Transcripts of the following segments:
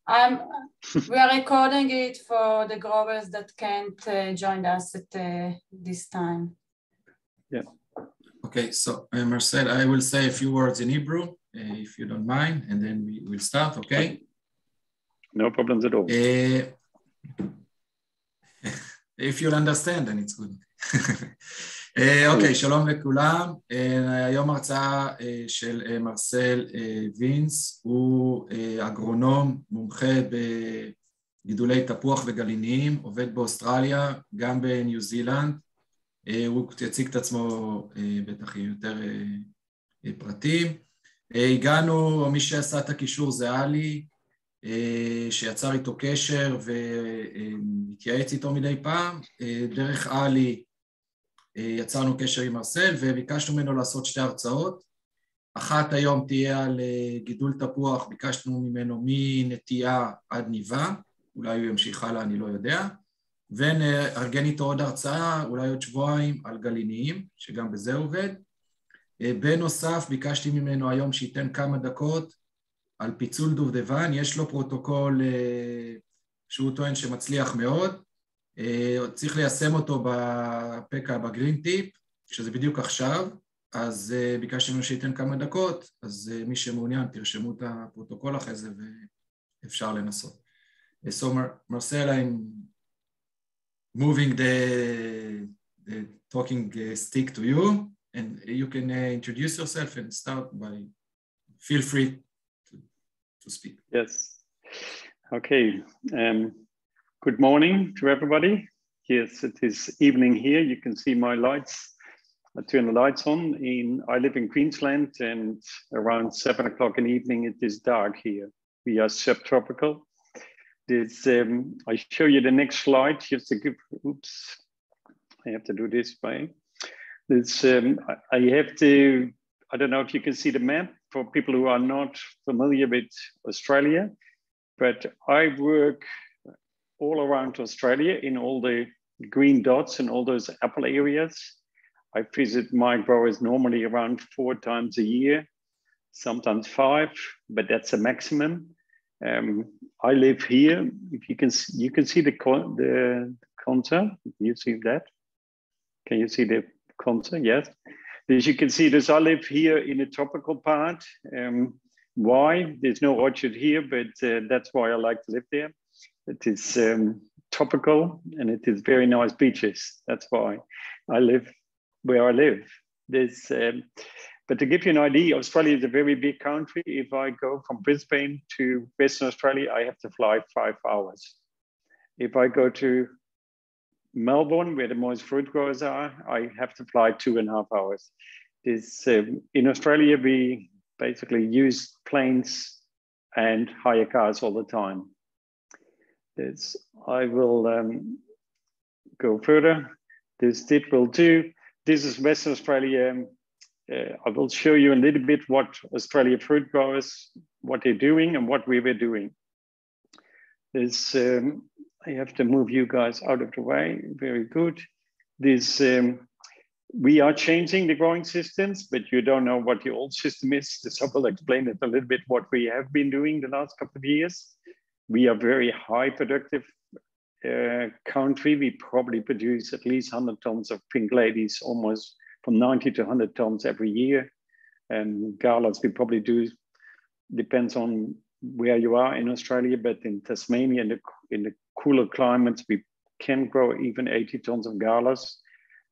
We are recording it for the growers that can't join us at this time. Yeah. Okay, so Marcel, I will say a few words in Hebrew, if you don't mind, and then we will start, okay? No problems at all. If you'll understand, then it's good. אוקיי, שלום לכולם. היום הרצאה של מרסל וינס, הוא אגרונום, מומחה בגידולי תפוח וגליניים, עובד באוסטרליה, גם בניו זילנד. הוא יציג את עצמו בטח יותר פרטים. הגענו, מי שעשה את הקישור זה אלי, שיצר איתו קשר ומתייעץ איתו מדי פעם. דרך אלי יצרנו קשר עם מרסל וביקשנו ממנו לעשות שתי הרצאות. אחת היום תהיה על גידול תפוח, ביקשנו ממנו מנטייה עד ניבה, אולי הוא ימשיך הלאה, אני לא יודע. ונארגן איתו עוד הרצאה, אולי עוד שבועיים, על גליניים, שגם בזה עובד. בנוסף, ביקשתי ממנו היום שייתן כמה דקות על פיצול דובדבן, יש לו פרוטוקול שהוא טוען שמצליח מאוד, צריך ליישם אותו בפקה בגרין טיפ, שזה בדיוק עכשיו, אז ביקשתי ממנו שייתן כמה דקות, אז מי שמעוניין תרשמו את הפרוטוקול אחרי זה ואפשר לנסות. So Marcel, I'm moving the talking stick to you, and you can introduce yourself and start by, feel free to speak. Yes. Okay. Good morning to everybody. Yes, it is evening here. You can see my lights. I turn the lights on. I live in Queensland, and around 7 o'clock in the evening, it is dark here. We are subtropical. I show you the next slide. Just to give, oops, I have to do this way. I have to, I don't know if you can see the map for people who are not familiar with Australia, but I work all around Australia in all the green dots and all those apple areas. I visit my growers normally around 4 times a year, sometimes 5, but that's a maximum. I live here. If you can see the contour. You see that? Can you see the contour? Yes. As you can see this, I live here in the tropical part. Why? There's no orchard here, but that's why I like to live there. It is tropical and it is very nice beaches. That's why I live where I live. But to give you an idea, Australia is a very big country. If I go from Brisbane to Western Australia, I have to fly 5 hours. If I go to Melbourne, where the most fruit growers are, I have to fly 2.5 hours. In Australia, we basically use planes and hire cars all the time. I will go further. This tip will do. This is Western Australia. I will show you a little bit what Australia fruit growers, what they're doing and what we were doing. I have to move you guys out of the way. Very good. We are changing the growing systems, but you don't know what the old system is. So I will explain it a little bit what we have been doing the last couple of years. We are very high productive country. We probably produce at least 100 tons of pink ladies, almost from 90 to 100 tons every year. And galas we probably do, depends on where you are in Australia, but in Tasmania, in the cooler climates, we can grow even 80 tons of galas.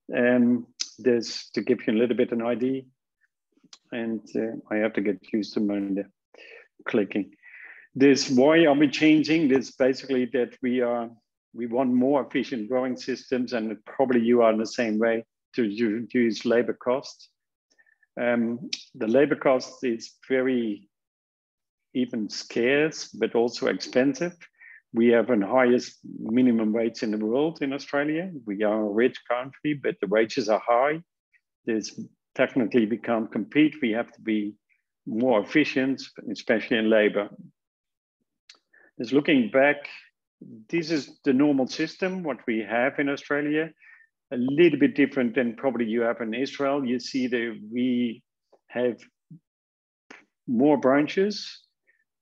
There's to give you a little bit an idea. And I have to get used to my clicking. Why are we changing? This basically that we want more efficient growing systems, and probably you are in the same way, to reduce labor costs. The labor cost is very even scarce, but also expensive. We have the highest minimum wage in the world in Australia. We are a rich country, but the wages are high. Technically, we can't compete. We have to be more efficient, especially in labor. Just looking back, this is the normal system, what we have in Australia. A little bit different than probably you have in Israel. You see that we have more branches.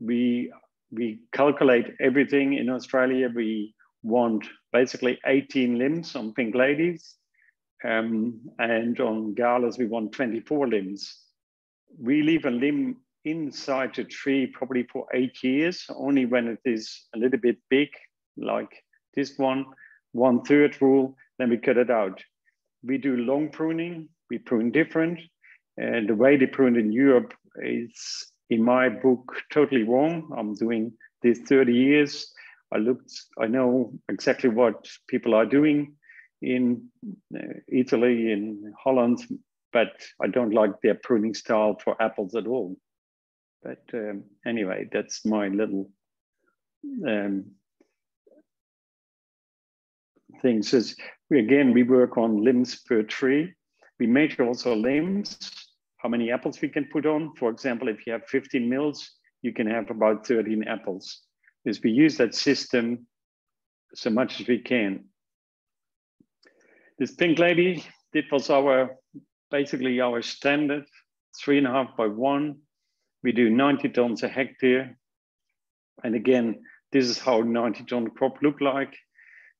We we calculate everything in Australia. We want basically 18 limbs on pink ladies. And on galas, we want 24 limbs. We leave a limb inside the tree probably for 8 years, only when it is a little bit big, like this one, 1/3 rule, then we cut it out. We do long pruning, we prune different. And the way they prune in Europe is, in my book, totally wrong. I'm doing this 30 years. I know exactly what people are doing in Italy, in Holland, but I don't like their pruning style for apples at all. But anyway, that's my little thing. So again, we work on limbs per tree. We measure also limbs, how many apples we can put on. For example, if you have 15 mils, you can have about 13 apples. Because we use that system so much as we can. This pink lady, that was basically our standard, 3.5 by 1. We do 90 tons a hectare. And again, this is how 90-ton crop look like.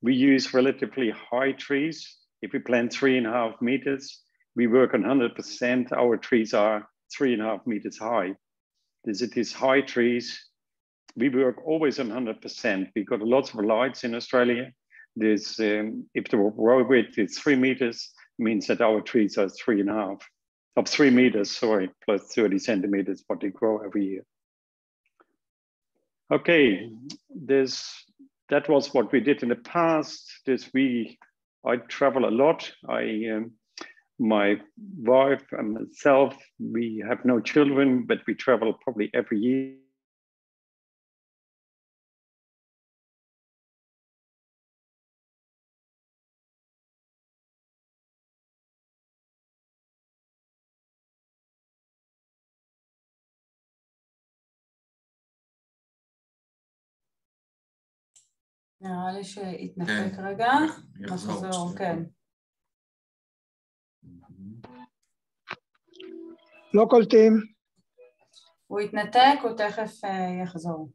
We use relatively high trees. If we plant 3.5 meters, we work on 100%. Our trees are 3.5 meters high. It is high trees. We work always on 100%. We've got lots of lights in Australia. There's, if the row width is 3 meters, means that our trees are 3 meters, sorry, plus 30 centimeters, what they grow every year. Okay, that was what we did in the past. I travel a lot. My wife and myself, we have no children, but we travel probably every year. נראה לי שהתנתק רגע, נחזור, כן. לא קולטים. הוא התנתק, הוא תכף יחזור.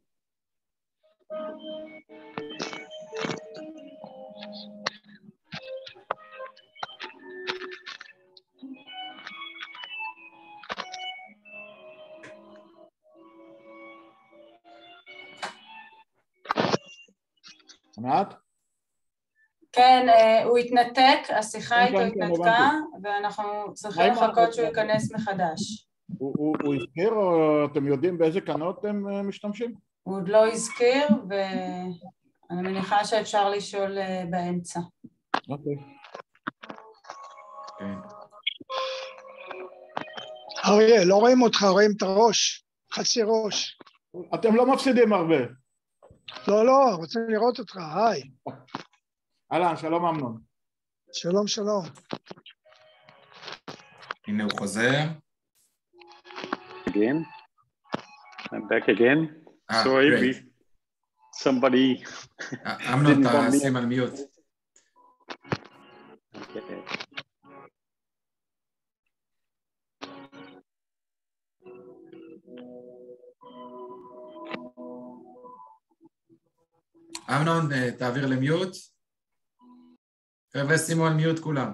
ענת? כן, הוא התנתק, השיחה איתו התנתקה, ואנחנו צריכים לחכות שהוא ייכנס מחדש. הוא הזכיר, או אתם יודעים באיזה קנות הם משתמשים? הוא עוד לא הזכיר, ואני מניחה שאפשר לשאול באמצע. אוקיי. אריה, לא רואים אותך, רואים את הראש, חצי ראש. אתם לא מפסידים הרבה. לא, רוצים לראות אותך, היי. אהלן, שלום אמנון. שלום. הנה הוא חוזר. Again. I'm back again. Sorry, somebody אמנון, תשים על מיוט. Okay. אמנון, תעביר למיוט. חבר'ה, שימו על מיוט כולם.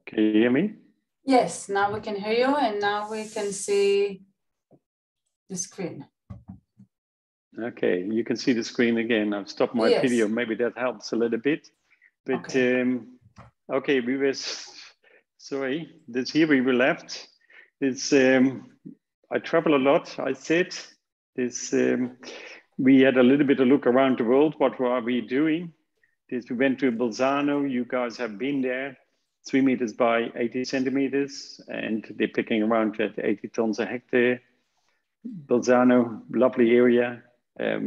Can you hear me? Yes, now we can hear you, and now we can see the screen. Okay, you can see the screen again. I've stopped my video. Maybe that helps a little bit. But okay, we were sorry. This here we were left. This I travel a lot. I said this. We had a little bit of look around the world. What were we doing? This we went to Bolzano. You guys have been there. 3 meters by 80 centimeters, and they're picking around at 80 tons a hectare. Bolzano, lovely area. A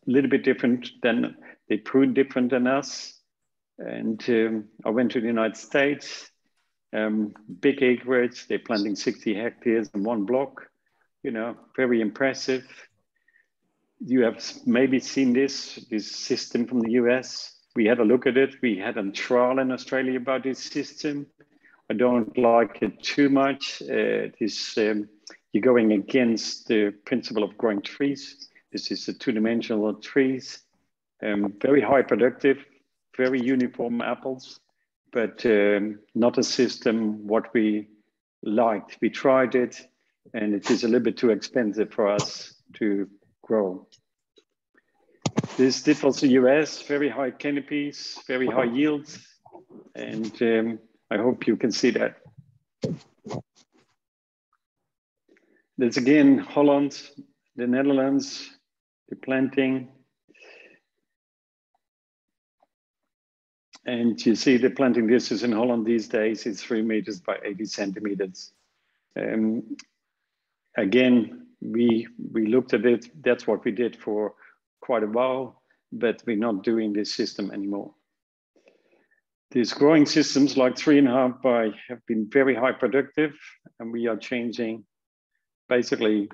little bit different than, they prune different than us. And I went to the United States, big acreage, they're planting 60 hectares in one block. you know, very impressive. You have maybe seen this system from the US. We had a look at it. We had a trial in Australia about this system. I don't like it too much. You're going against the principle of growing trees. This is a two-dimensional trees, very high productive, very uniform apples, but not a system what we liked. We tried it, and it is a little bit too expensive for us to grow. This differs the US, very high canopies, very high yields, and I hope you can see that. There's again Holland, the Netherlands, the planting. And you see the planting distance in Holland these days is 3 meters by 80 centimeters. Again, we looked at it. That's what we did for quite a while, but we're not doing this system anymore. These growing systems like 3.5 by have been very high productive, and we are changing. Basically,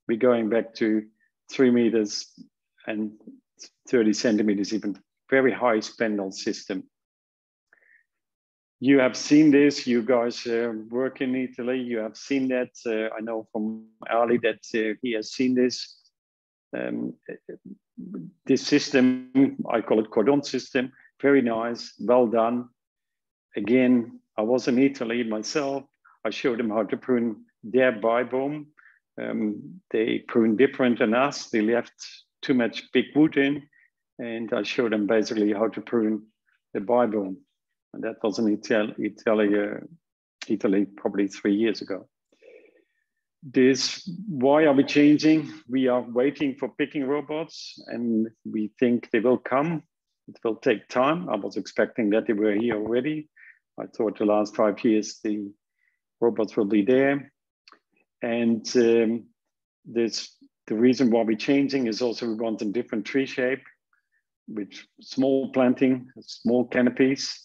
we're going back to 3 meters and 30 centimeters, even very high spindle system. You have seen this, you guys work in Italy, you have seen that. I know from Ali that he has seen this. This system, I call it cordon system, very nice, well done. Again, I was in Italy myself. I showed them how to prune their biboom. They prune different than us. They left too much big wood in, and I showed them basically how to prune the biboom. And that was in Italy probably 3 years ago. Why are we changing? We are waiting for picking robots, and we think they will come. It will take time. I was expecting that they were here already. I thought the last 5 years the robots will be there. And the reason why we're changing is also we want a different tree shape with small planting, small canopies.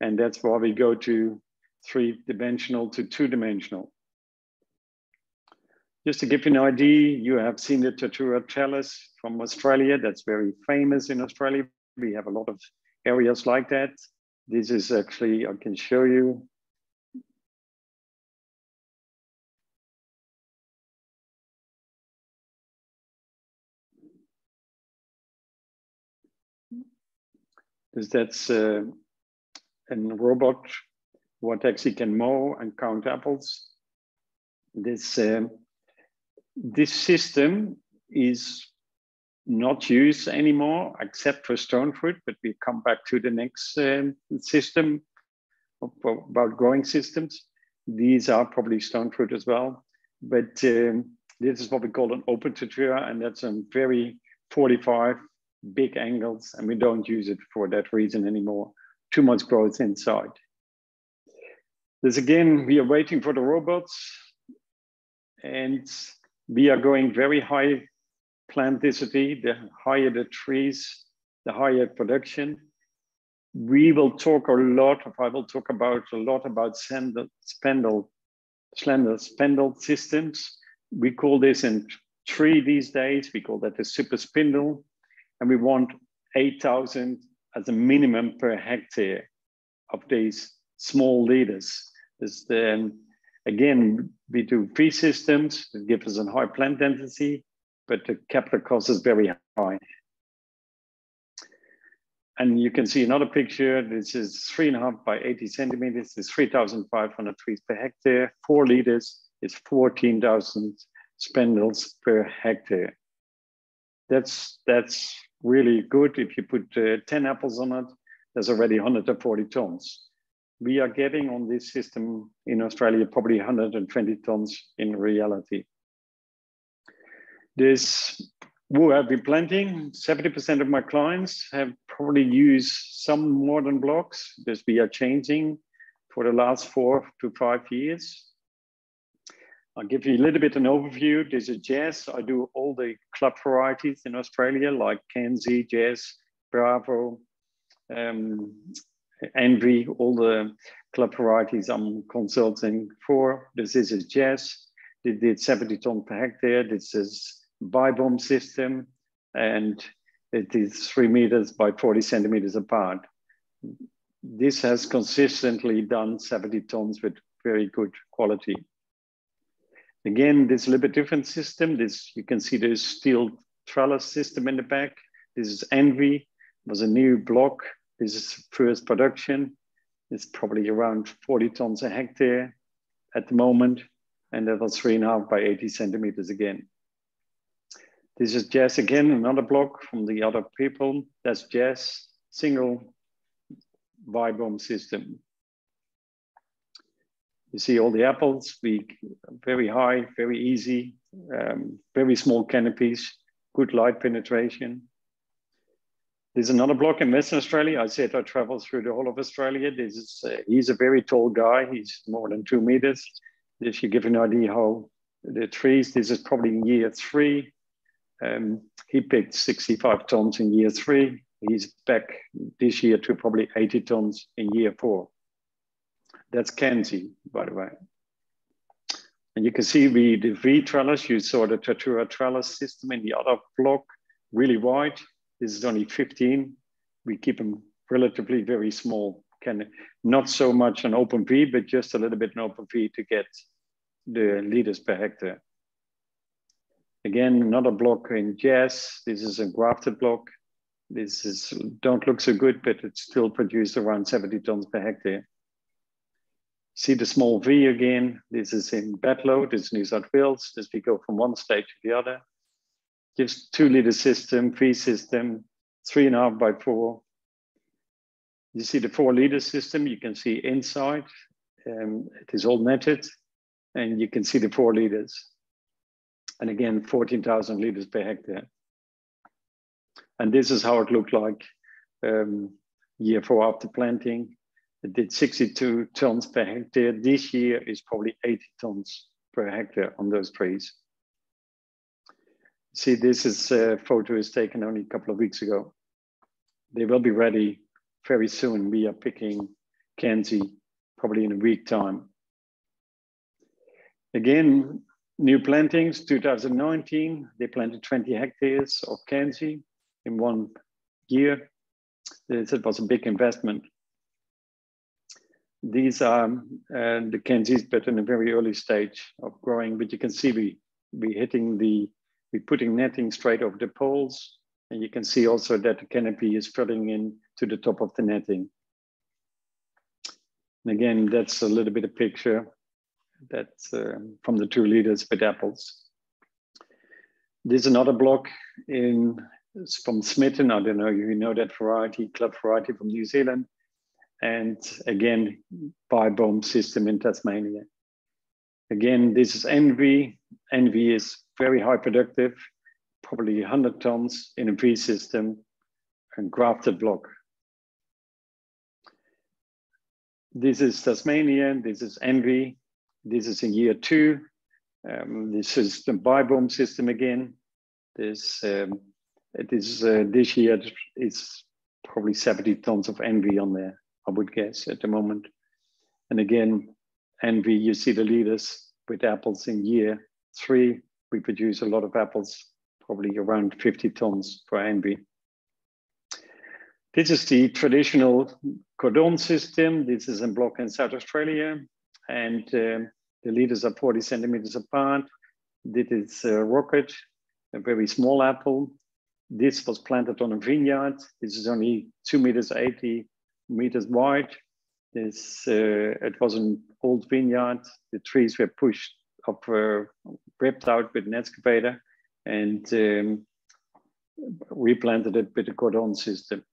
And that's why we go to 3-dimensional to 2-dimensional. Just to give you an idea, you have seen the Tatura trellis from Australia. That's very famous in Australia. We have a lot of areas like that. This is actually, I can show you. That's a robot what actually can mow and count apples. This system is not used anymore except for stone fruit, but we come back to the next system about growing systems. These are probably stone fruit as well, but this is what we call an open Tatura, and that's a very 45 big angles, and we don't use it for that reason anymore. Too much growth inside. This again, we are waiting for the robots, and we are going very high plant density. The higher the trees, the higher production. We will talk a lot, I will talk about a lot about slender spindle systems. We call this in tree these days, we call that a super spindle. And we want 8,000 as a minimum per hectare of these small leaders. Again, we do free systems that give us a high plant density, but the capital cost is very high. And you can see another picture. This is 3.5 by 80 centimeters. It's 3,500 trees per hectare. 4 liters is 14,000 spindles per hectare. That's really good. If you put 10 apples on it, there's already 140 tons. We are getting on this system in Australia probably 120 tons in reality. Who have been planting, 70% of my clients have probably used some modern blocks because we are changing for the last 4 to 5 years. I'll give you a little bit an overview. This is Jazz. I do all the club varieties in Australia, like Kenzie, Jazz, Bravo, Envy, all the club varieties I'm consulting for. This is Jazz. They did 70 tons per hectare. This is bi-bomb system, and it is 3 meters by 40 centimeters apart. This has consistently done 70 tons with very good quality. Again, this is a little bit different system. This, you can see there's steel trellis system in the back. This is Envy. It was a new block. This is first production. It's probably around 40 tons a hectare at the moment. And that was 3.5 by 80 centimeters again. This is Jazz again, another block from the other people. That's Jazz, single bi-bomb system. You see all the apples, very high, very easy, very small canopies, good light penetration. There's another block in Western Australia. I said I traveled through the whole of Australia. This is, he's a very tall guy. He's more than 2 meters. This should give an idea how the trees, this is probably in year 3. He picked 65 tons in year 3. He's back this year to probably 80 tons in year 4. That's Kenzie, by the way. And you can see the V trellis. You saw the Tatura trellis system in the other block, really wide. This is only 15. We keep them relatively very small. Not so much an open V, but just a little bit an open V to get the liters per hectare. Again, another block in Jazz. This is a grafted block. This is, don't look so good, but it still produced around 70 tons per hectare. See the small V again. This is in Bedlow, this is New South Wales. This we go from one stage to the other. Gives 2 liter system, V system, 3.5 by 4. You see the 4 liter system, you can see inside. It is all netted, and you can see the 4 liters. And again, 14,000 liters per hectare. And this is how it looked like year 4 after planting. It did 62 tons per hectare. This year is probably 80 tons per hectare on those trees. See, this is a photo is taken only a couple of weeks ago. They will be ready very soon. We are picking Kenzie probably in a week time. Again, new plantings, 2019. They planted 20 hectares of Kenzie in 1 year. It was a big investment. These are the Kenzies, but in a very early stage of growing. But you can see we're putting netting straight over the poles, and you can see also that the canopy is filling in to the top of the netting. And again, that's a little bit of picture that's from the 2 liters with apples. There's another block from Smitten. I don't know if you know that variety, club variety from New Zealand. And again, bi-bomb system in Tasmania. Again, this is Envy. Envy is very high productive, probably 100 tons in a V system and grafted block. This is Tasmania. This is Envy. This is in year 2. This is the bi-bomb system again. This year it's probably 70 tons of Envy on there, I would guess at the moment. And again, Envy, you see the leaders with apples in year 3. We produce a lot of apples, probably around 50 tons for Envy. This is the traditional cordon system. This is in block in South Australia. And the leaders are 40 centimeters apart. This is Rocket, a very small apple. This was planted on a vineyard. This is only 2 meters, 80 meters wide. It was an old vineyard. The trees were pushed up, ripped out with an excavator, and replanted it with a cordon system.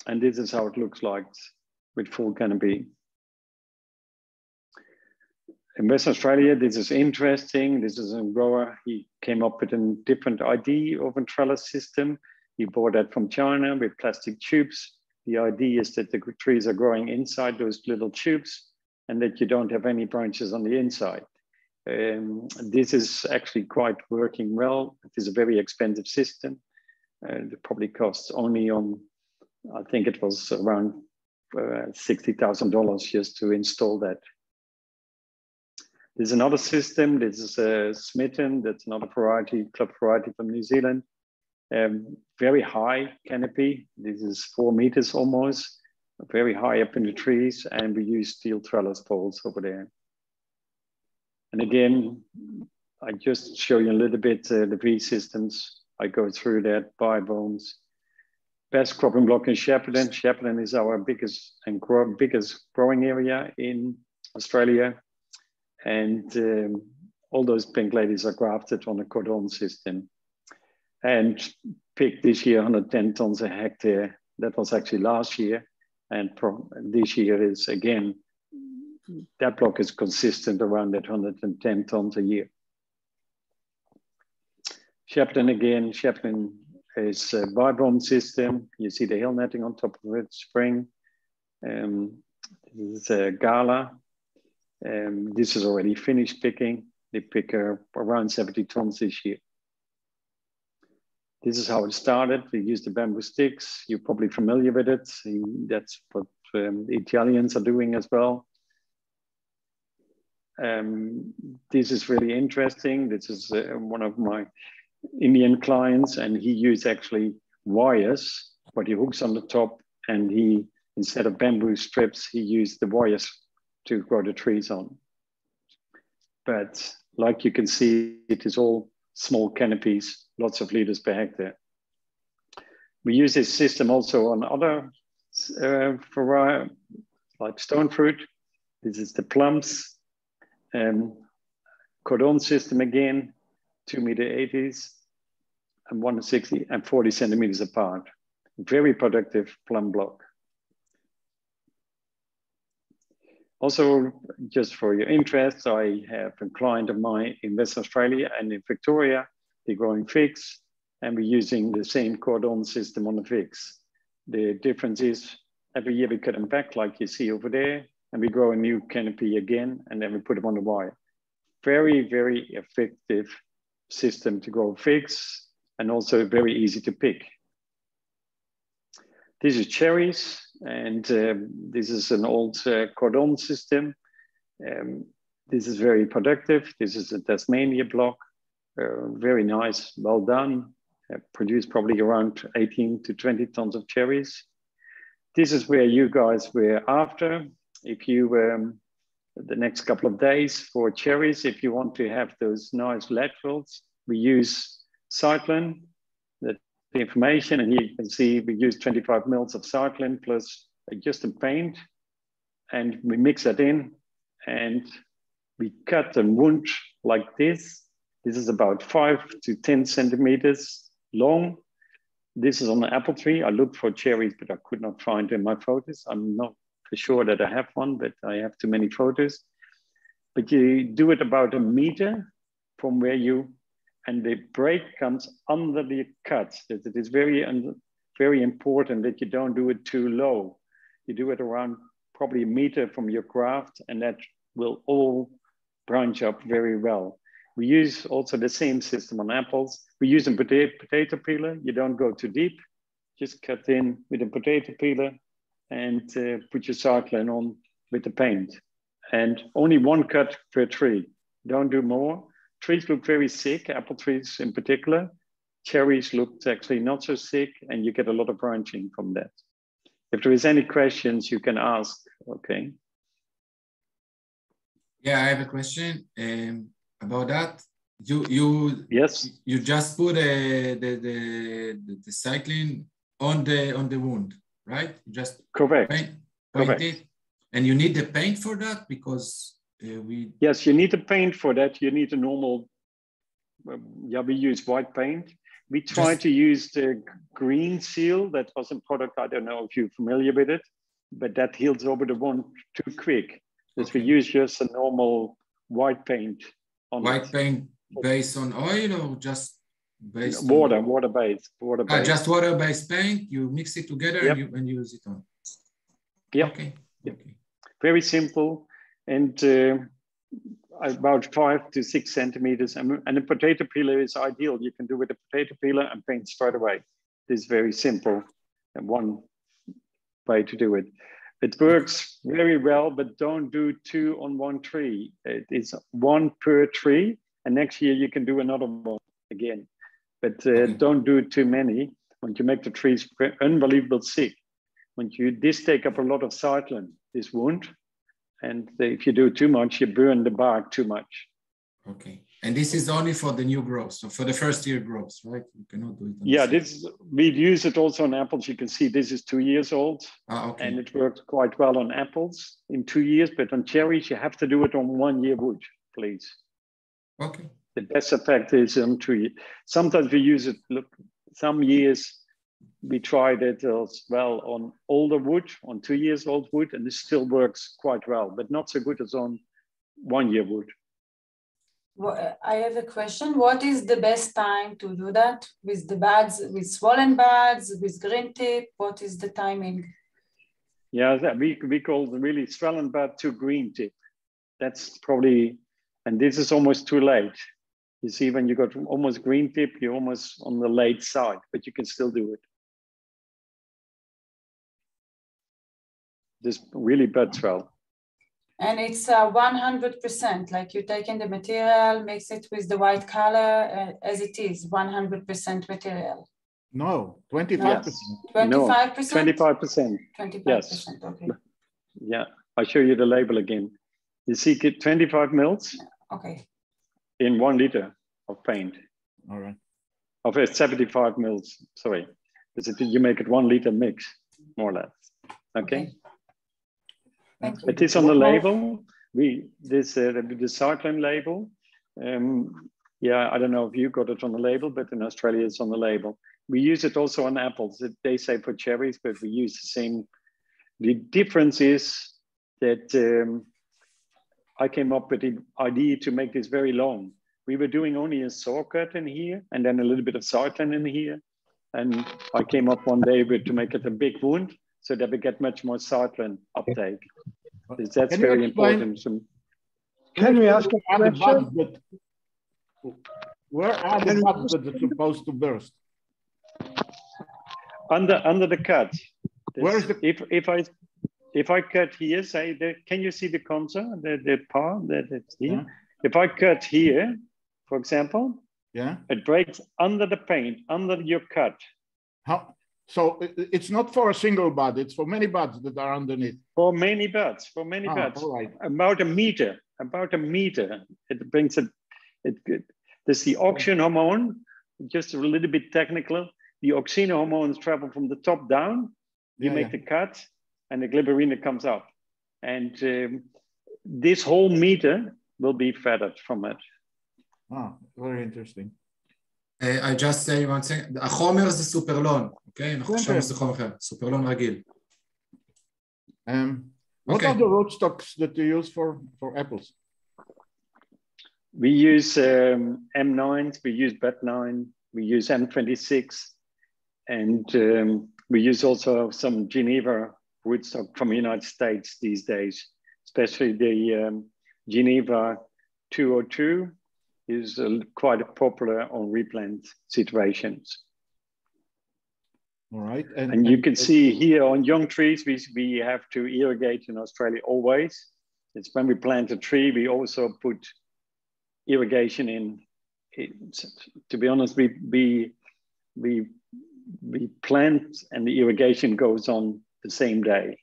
And this is how it looks like with full canopy. In Western Australia, this is interesting. This is a grower. He came up with a different idea of a trellis system. He bought that from China with plastic tubes. The idea is that the trees are growing inside those little tubes and that you don't have any branches on the inside. This is actually quite working well. It is a very expensive system. It probably costs only on, I think it was around $60,000 just to install that. There's another system. This is Smitten. That's another variety, club variety from New Zealand. Very high canopy. This is 4 meters almost, very high up in the trees, and we use steel trellis poles over there. And again, I just show you a little bit the V systems. I go through that, biobones. Best cropping block in Shepparton. Shepparton is our biggest growing area in Australia. And all those pink ladies are grafted on a cordon system. And picked this year 110 tons a hectare. That was actually last year. And this year is again, that block is consistent around that 110 tons a year. Shepparton again, Shepparton is a biobomb system. You see the hill netting on top of it, spring. This is a Gala. This is already finished picking. They pick around 70 tons this year. This is how it started. We used the bamboo sticks. You're probably familiar with it. That's what the Italians are doing as well. This is really interesting. This is one of my Indian clients, and he used actually wires, but he hooks on the top, and he, instead of bamboo strips, he used the wires to grow the trees on. But like you can see, it is all small canopies, lots of liters per hectare. We use this system also on other varieties, like stone fruit. This is the plums. Cordon system again, 2 meter 80s and 160 and 40 centimeters apart. Very productive plum block. Also, just for your interest, I have a client of mine in Western Australia and in Victoria. They're growing figs, and we're using the same cordon system on the figs. The difference is every year we cut them back, like you see over there, and we grow a new canopy again, and then we put them on the wire. Very, very effective system to grow figs, and also very easy to pick. This is cherries, and this is an old cordon system. This is very productive. This is a Tasmania block, very nice, well done. Produced probably around 18 to 20 tons of cherries. This is where you guys were after. If you, the next couple of days for cherries, if you want to have those nice laterals, we use cyclone. The information, and here you can see we use 25 mils of cyclone plus just a paint, and we mix that in, and we cut and wound like this. This is about 5 to 10 centimeters long. This is on an apple tree. I looked for cherries, but I could not find in my photos. I'm not for sure that I have one, but I have too many photos. But you do it about 1 meter from where you, and the break comes under the cut. It is very, very important that you don't do it too low. You do it around probably 1 meter from your graft, and that will all branch up very well. We use also the same system on apples. We use a potato peeler. You don't go too deep. Just cut in with a potato peeler and put your cyclone on with the paint. And only 1 cut per tree. Don't do more. Trees look very sick, apple trees in particular. Cherries looked actually not so sick, and you get a lot of branching from that. If there is any questions, you can ask, okay? Yeah, I have a question about that. Yes. You just put the cyclone on the wound, right? You just correct. Paint it, and you need the paint for that because Yes, you need the paint for that. You need a normal. We use white paint. We try to use the green seal. That was a product, I don't know if you're familiar with it, but that heals over the wound too quick. Okay. We use just a normal white paint. White paint based on oil or just based water? On... Water-based. Just water-based paint. You mix it together and use it on. Yeah. Okay. Yep. Okay. Very simple. And about 5 to 6 centimeters. And a potato peeler is ideal. You can do with a potato peeler and paint straight away. This is very simple and one way to do it. It works very well, but don't do 2 on one tree. It is 1 per tree, and next year you can do another one again. But don't do too many. When you make the trees unbelievable sick, this take up a lot of cyclone, this wound, and if you do too much, you burn the bark too much. Okay, and this is only for the new growth, so for the first year growth, right? You cannot do it. Yeah, we've used it also on apples. You can see this is 2 years old, okay. And it worked quite well on apples in 2 years, but on cherries, you have to do it on 1 year wood, please. Okay. The best effect is on 2 years. Sometimes we use it, some years we tried it as well on older wood, on 2 years old wood, and this still works quite well, but not so good as on 1 year wood. Well, I have a question. What is the best time to do that with the buds, with swollen buds, with green tip? What is the timing? Yeah, we call the really swollen bud to green tip. That's probably, and this is almost too late. You see, when you got almost green tip, you're almost on the late side, but you can still do it. This really buds well. And it's 100%, like you take in the material, mix it with the white color as it is, 100% material. No, 25%. Yes. 25%? No, 25%. 25%, yes. Okay. Yeah, I'll show you the label again. You see 25 mils okay. in 1 liter of paint. All right. Of 75 mils, sorry. You make it 1 liter mix, more or less. Okay. It is on the label. The cyclone label. Yeah, I don't know if you got it on the label, but in Australia it's on the label. We use it also on apples. They say for cherries, but we use the same. The difference is that I came up with the idea to make this very long. We were doing only a saw cut in here and then a little bit of cyclone in here. And I came up one day to make it a big wound so that we get much more cyclone uptake. That's very important. Can we ask a question? Where are the buds that are supposed to burst? Under the cut. Where's the... If I cut here, say, can you see the contour, the part that's here? Yeah. If I cut here, for example, yeah, it breaks under the paint, under your cut. How? So it's not for a single bud, it's for many buds that are underneath. For many buds, buds. All right. About a meter. It brings it. There's the auxin hormone, just a little bit technical. The auxin hormones travel from the top down. You make the cut, and the gibberella comes up. And this whole meter will be feathered from it. Ah, very interesting. I just say one thing, החומר זה סופרלון, אוקיי? אנחנו חושבים שזה חומר אחר, סופרלון רגיל. What are the rootstocks that you use for apples? We use M9s, we use BET9, we use M26, and we use also some Geneva rootstock from the United States these days, especially the Geneva 202 is quite popular on replant situations. All right. And you can see here on young trees, we have to irrigate in Australia always. It's when we plant a tree, we also put irrigation in. To be honest, we plant and the irrigation goes on the same day.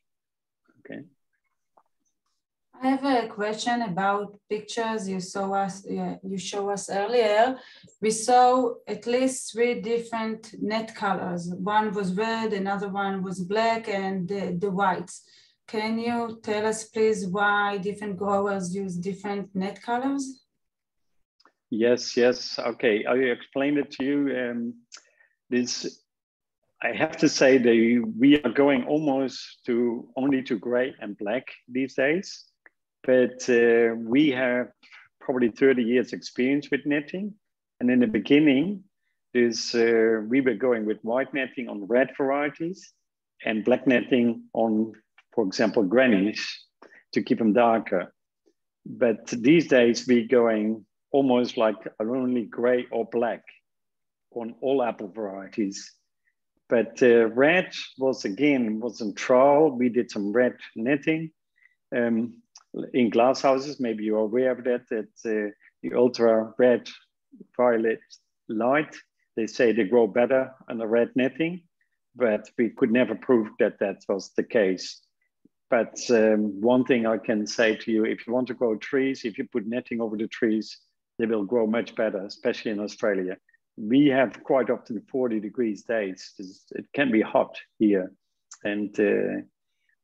Okay. I have a question about pictures you show us earlier. We saw at least 3 different net colors. One was red, another one was black, and the whites. Can you tell us, please, why different growers use different net colors? Yes. Okay, I explained it to you. I have to say that we are going almost only to gray and black these days. But we have probably 30 years experience with netting. And in the beginning, we were going with white netting on red varieties and black netting on, for example, grannies to keep them darker. But these days we're going almost like only gray or black on all apple varieties. But red was in trial. We did some red netting in glass houses. Maybe you're aware of that, the ultra red violet light, they say they grow better on the red netting, but we could never prove that that was the case. But one thing I can say to you, if you want to grow trees, if you put netting over the trees, they will grow much better, especially in Australia. We have quite often 40 degrees days. It can be hot here. And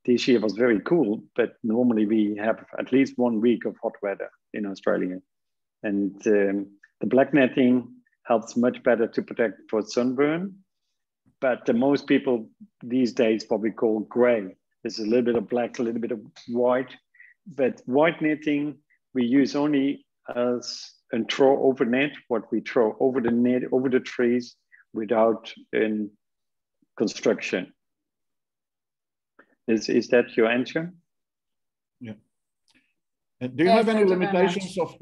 this year was very cool, but normally we have at least 1 week of hot weather in Australia. And the black netting helps much better to protect for sunburn. But most people these days probably call gray. There's a little bit of black, a little bit of white. But white netting we use only as a throw over net, what we throw over the net, over the trees without construction. Is that your answer? Yeah. Do you have any limitations of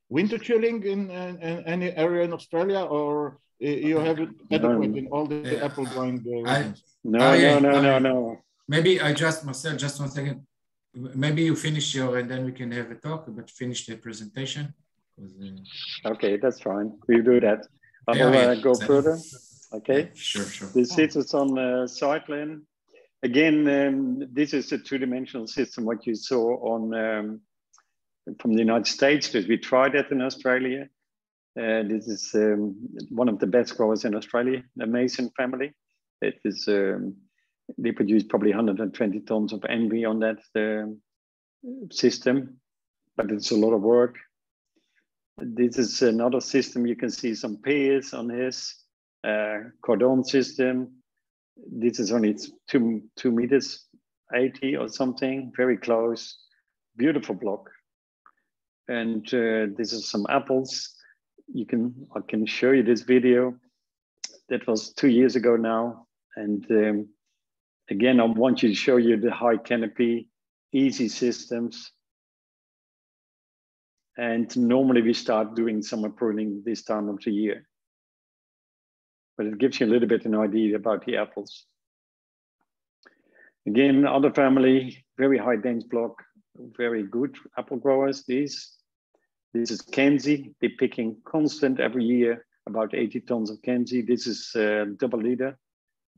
winter chilling in any area in Australia, or you have it adequate in all the apple growing regions? No. Maybe Marcel, just 1 second. Maybe you finish and then we can have a talk, but finish the presentation. Okay, that's fine. We'll do that. I will go further. Okay. Yeah, sure. This is on Cyclen. Again, this is a two-dimensional system, what you saw on from the United States, because we tried that in Australia. This is one of the best growers in Australia, the Mason family. It is, they produce probably 120 tons of envy on that system, but it's a lot of work. This is another system. You can see some pears on his cordon system. This is only 2 meters 80 or something, very close, beautiful block. And this is some apples. I can show you this video. That was 2 years ago now. And again, I want you to show you the high canopy, easy systems. And normally we start doing summer pruning this time of the year. But it gives you a little bit an idea about the apples. Again, other family, very high dense block, very good apple growers. This is Kenzie. They're picking constant every year, about 80 tons of Kenzie. This is double leader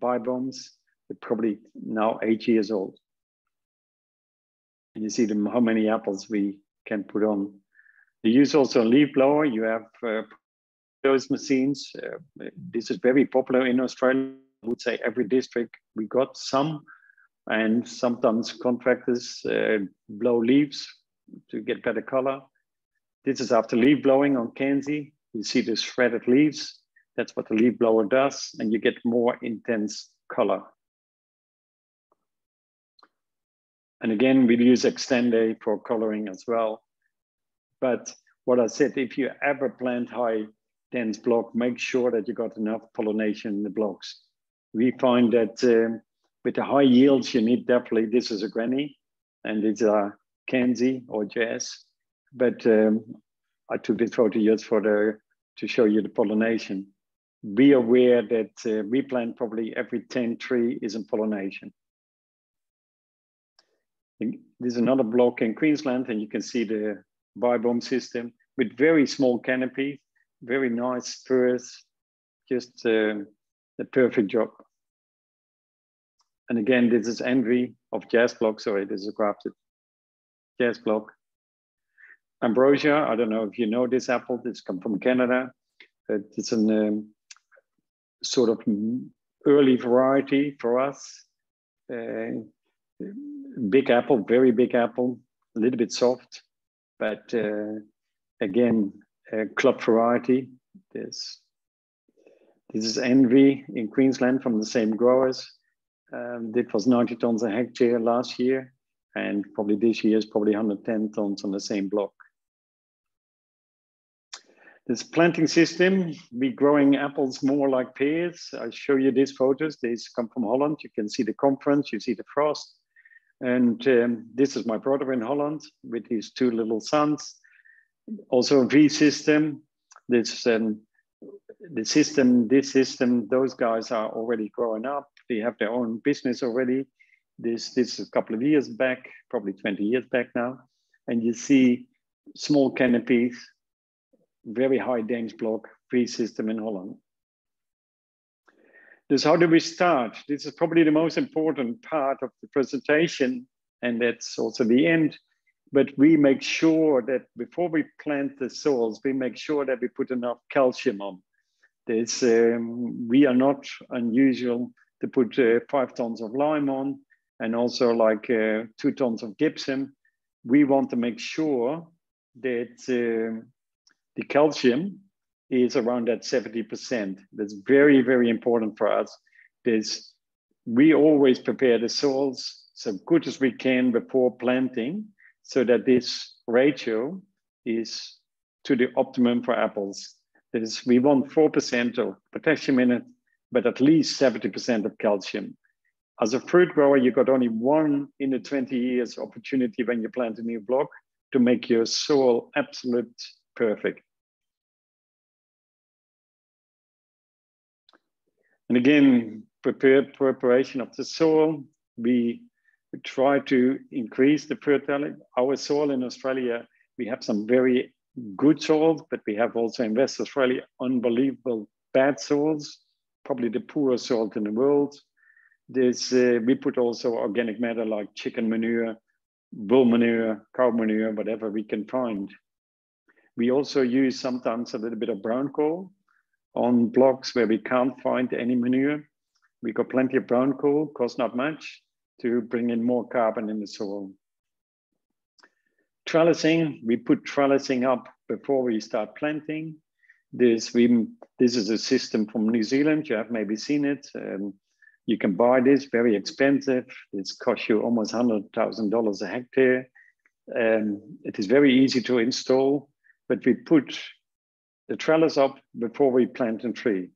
bibombs. They're probably now 8 years old. And you see how many apples we can put on. They use also a leaf blower. You have those machines. This is very popular in Australia. I would say every district we got some, and sometimes contractors blow leaves to get better color. This is after leaf blowing on Kenzie. You see the shredded leaves. That's what the leaf blower does, and you get more intense color. And again, we use Extende for coloring as well. But what I said, if you ever plant high dense block, make sure that you got enough pollination in the blocks. We find that with the high yields, you need definitely, this is a granny, and it's a Kenzie or Jazz. But I took this photo just to show you the pollination. Be aware that we plant probably every 10 tree is in pollination. There's another block in Queensland, and you can see the bibomb system with very small canopy, very nice firs, just the perfect job. And again, this is envy of Jazz block. Sorry, this is a grafted Jazz block. Ambrosia, I don't know if you know this apple. This comes from Canada. It's a sort of early variety for us. Big apple, very big apple, a little bit soft, but again, club variety. This is envy in Queensland from the same growers. It was 90 tons a hectare last year, and probably this year is probably 110 tons on the same block. This planting system, we're growing apples more like pears. I show you these photos. These come from Holland. You can see the conference, you see the frost. And this is my brother in Holland with his 2 little sons. Also a V system. This the system, this system, those guys are already growing up. They have their own business already. This is a couple of years back, probably 20 years back now. And you see small canopies, very high dense block, free system in Holland. This, how do we start? This is probably the most important part of the presentation, and that's also the end. But we make sure that before we plant the soils, we make sure that we put enough calcium on. There's, we are not unusual to put 5 tons of lime on, and also like 2 tons of gypsum. We want to make sure that the calcium is around that 70%. That's very, very important for us. We always prepare the soils so good as we can before planting, so that this ratio is to the optimum for apples. That is, we want 4% of potassium in it, but at least 70% of calcium. As a fruit grower, you got only 1 in the 20 years opportunity when you plant a new block to make your soil absolute perfect. And again, preparation of the soil. We try to increase the fertility. Our soil in Australia, we have some very good soils, but we have also in West Australia unbelievable bad soils, probably the poorest soil in the world. We put also organic matter like chicken manure, bull manure, cow manure, whatever we can find. We also use sometimes a little bit of brown coal on blocks where we can't find any manure. We got plenty of brown coal, costs not much, to bring in more carbon in the soil. Trellising, we put trellising up before we start planting. This is a system from New Zealand. You have maybe seen it. You can buy this, very expensive. It's cost you almost $100,000 a hectare. It is very easy to install, but we put the trellis up before we plant a tree.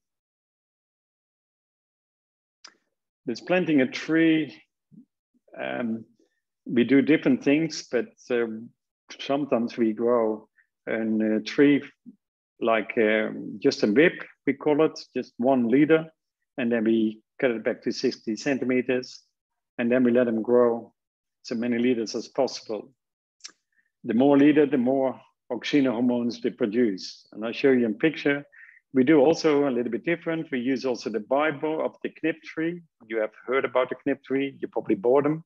There's planting a tree. We do different things, but sometimes we grow a tree like just a whip, we call it, just 1 liter, and then we cut it back to 60 centimeters, and then we let them grow so many liters as possible. The more liter, the more auxinohormones they produce. And I'll show you a picture. We do also a little bit different. We use also the bibo of the knip tree. You have heard about the knip tree, you probably bought them.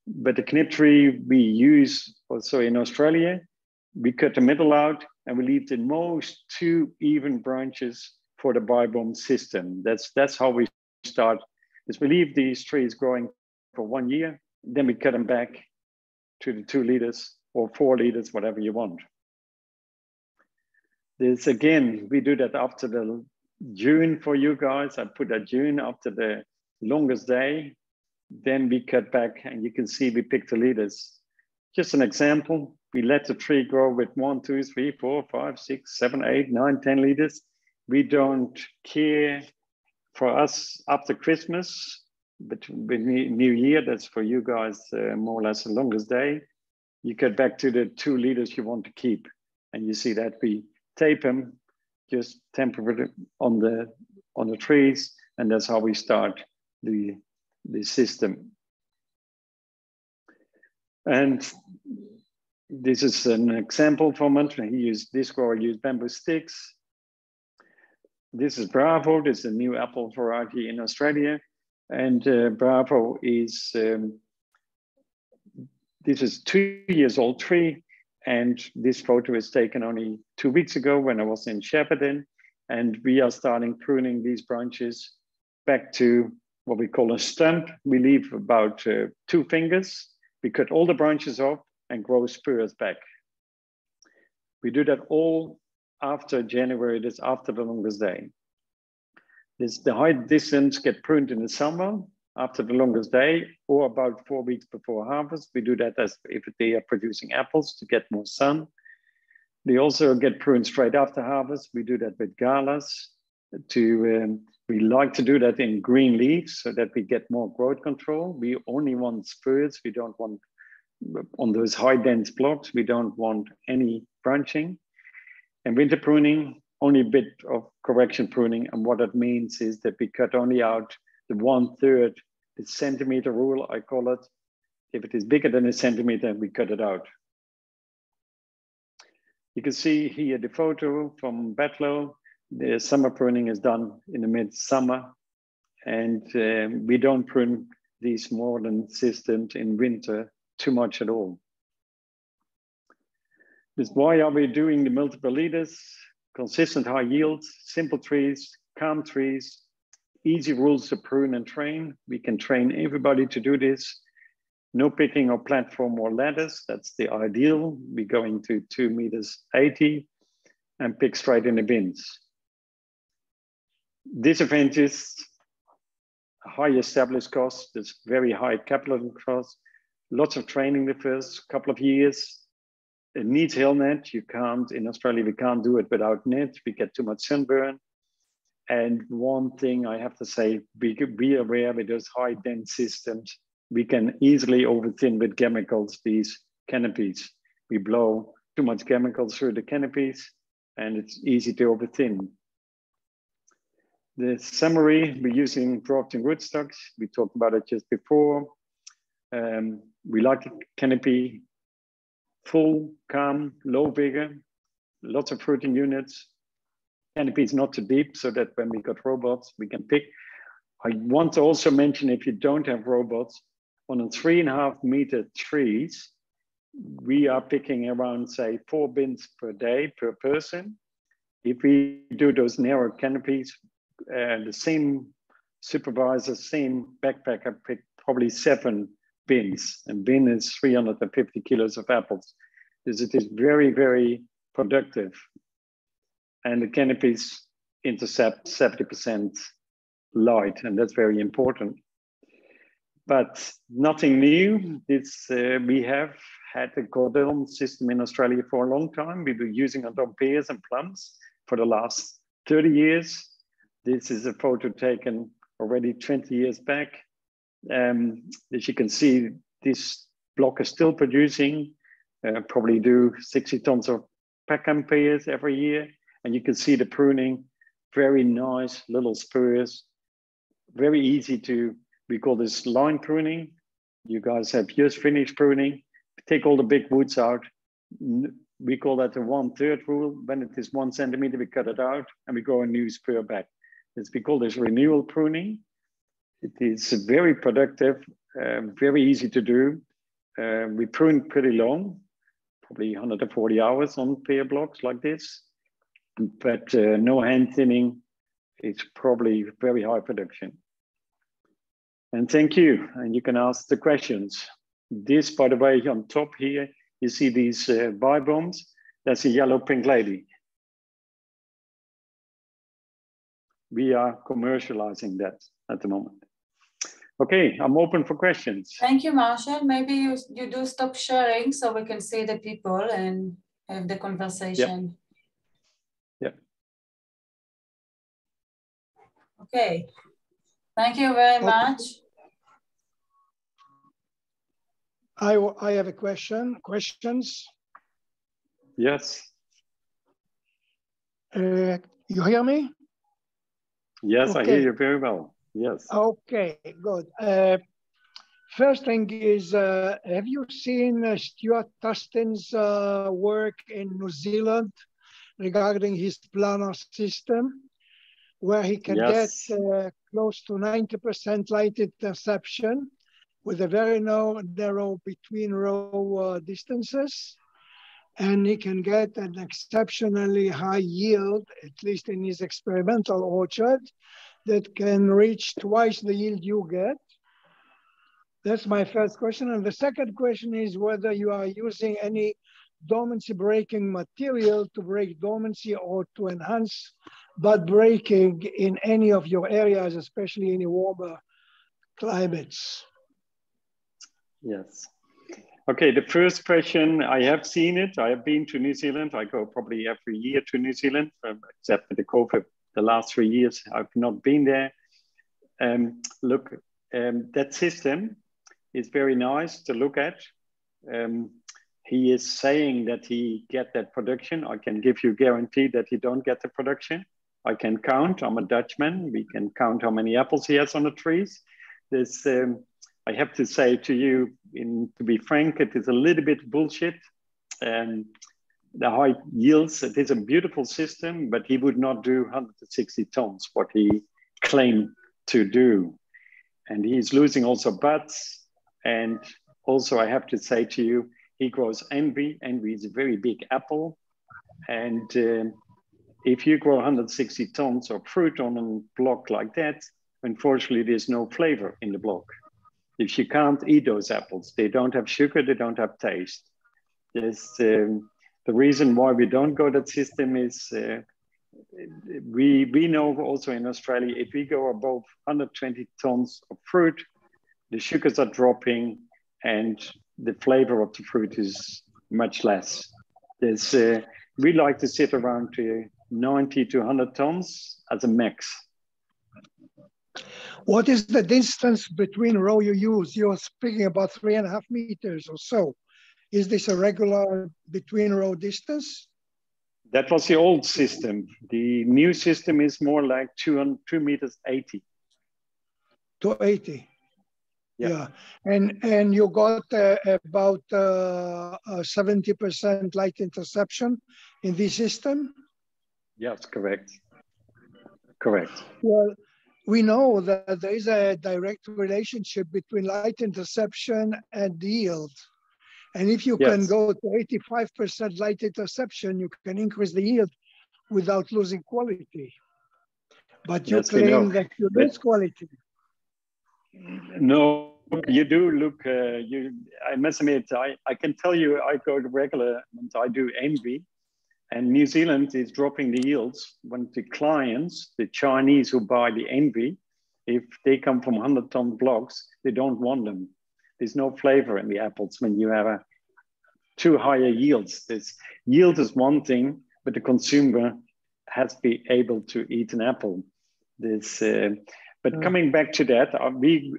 But the knip tree we use also in Australia. We cut the middle out and we leave the most 2 even branches for the bibo system. That's how we start. Is we leave these trees growing for 1 year, then we cut them back to the 2 liters or 4 liters, whatever you want. This again, we do that after the June for you guys. I put that June after the longest day. Then we cut back and you can see we pick the liters. Just an example, we let the tree grow with 1, 2, 3, 4, 5, 6, 7, 8, 9, 10 liters. We don't care. For us after Christmas, but with New Year, that's for you guys more or less the longest day. You get back to the 2 liters you want to keep. And you see that we tape them just temporarily on the trees, and that's how we start the system. And this is an example from it. This grower used bamboo sticks. This is Bravo. This is a new apple variety in Australia. And Bravo is, this is 2 years old tree. And this photo is taken only 2 weeks ago when I was in Shepparton. And we are starting pruning these branches back to what we call a stump. We leave about 2 fingers. We cut all the branches off and grow spurs back. We do that all after January, that's after the longest day. The high distance get pruned in the summer after the longest day, or about 4 weeks before harvest. We do that as if they are producing apples to get more sun. They also get pruned straight after harvest. We do that with galas. We like to do that in green leaves so that we get more growth control. We only want spurs. We don't want, on those high dense blocks, we don't want any branching. And winter pruning only a bit of correction pruning. And what that means is that we cut only out the 1/3, the centimeter rule, I call it. If it is bigger than a centimeter, we cut it out. You can see here the photo from Betlo. The summer pruning is done in the midsummer, and we don't prune these modern systems in winter too much at all. This, why are we doing the multiple leaders? Consistent high yields, simple trees, calm trees, easy rules to prune and train. We can train everybody to do this. No picking or platform or ladders, that's the ideal. We're going to 2.80 meters and pick straight in the bins. Disadvantages, high established costs, there's very high capital costs, lots of training the first couple of years. It needs hill net. You can't, in Australia, we can't do it without net. We get too much sunburn. And one thing I have to say, be aware with those high dense systems, we can easily overthin with chemicals these canopies. We blow too much chemicals through the canopies and it's easy to overthin. The summary, we're using grafting rootstocks. We talked about it just before. We like a canopy, full, calm, low vigor, lots of fruiting units. Canopy is not too deep so that when we got robots, we can pick. I want to also mention, if you don't have robots, on a 3.5 meter trees, we are picking around, say, 4 bins per day per person. If we do those narrow canopies, the same supervisor, same backpacker picked probably 7 bins, and bin is 350 kilos of apples. It is very, very productive. And the canopies intercept 70% light, and that's very important. But nothing new. We have had a cordon system in Australia for a long time. We've been using it on pears and plums for the last 30 years. This is a photo taken already 20 years back. As you can see, this block is still producing, probably do 60 tons of Peckham pears every year. And you can see the pruning, very nice little spurs, very easy to, we call this line pruning. You guys have just finished pruning. Take all the big woods out. We call that the 1/3 rule. When it is 1 centimeter, we cut it out and we grow a new spur back. We call this renewal pruning. It is very productive, very easy to do. We prune pretty long, probably 140 hours on pear blocks like this, but no hand thinning. It's probably very high production. And thank you. And you can ask the questions. This, by the way, on top here, you see these bibombs. That's a yellow pink lady. We are commercializing that at the moment. Okay, I'm open for questions. Thank you, Marshall. Maybe you do stop sharing so we can see the people and have the conversation. Yeah. Okay. Thank you very much. I have a question. Questions? Yes. You hear me? Yes, okay. I hear you very well. Yes. Okay, good. First thing is, have you seen Stuart Tustin's work in New Zealand regarding his planner system, where he can get close to 90% light interception with a very narrow between row distances, and he can get an exceptionally high yield, at least in his experimental orchard, that can reach twice the yield you get? That's my first question. And the second question is whether you are using any dormancy breaking material to break dormancy or to enhance bud breaking in any of your areas, especially in the warmer climates. Yes. Okay, the first question, I have seen it. I have been to New Zealand. I go probably every year to New Zealand, except for the COVID. The last 3 years, I've not been there. That system is very nice to look at. he is saying that he get that production. I can give you guarantee that he don't get the production. I can count, I'm a Dutchman. We can count how many apples he has on the trees. This, I have to say to you, to be frank, it is a little bit bullshit. The high yields, it is a beautiful system, but he would not do 160 tons, what he claimed to do. And he's losing also buds. And also I have to say to you, he grows envy. Envy is a very big apple. And if you grow 160 tons of fruit on a block like that, unfortunately, there's no flavor in the block. If you can't eat those apples, they don't have sugar, they don't have taste. There's, the reason why we don't go that system is we know also in Australia, if we go above 120 tons of fruit, the sugars are dropping and the flavor of the fruit is much less. There's, we like to sit around 90 to 100 tons as a max. What is the distance between row you use? You're speaking about 3.5 meters or so. Is this a regular between row distance? That was the old system. The new system is more like 2 meters 80. 280. Yeah. And you got about 70% light interception in this system? Yes, correct. Correct. Well, we know that there is a direct relationship between light interception and yield. And if you can go to 85% light interception, you can increase the yield without losing quality. But you claim that you lose quality. No, you do look, I must admit, I can tell you I go to regular and I do envy. And New Zealand is dropping the yields when the clients, the Chinese who buy the envy, if they come from 100-ton blocks, they don't want them. There's no flavor in the apples when you have too higher yields. This yield is one thing, but the consumer has to be able to eat an apple. This, but coming back to that,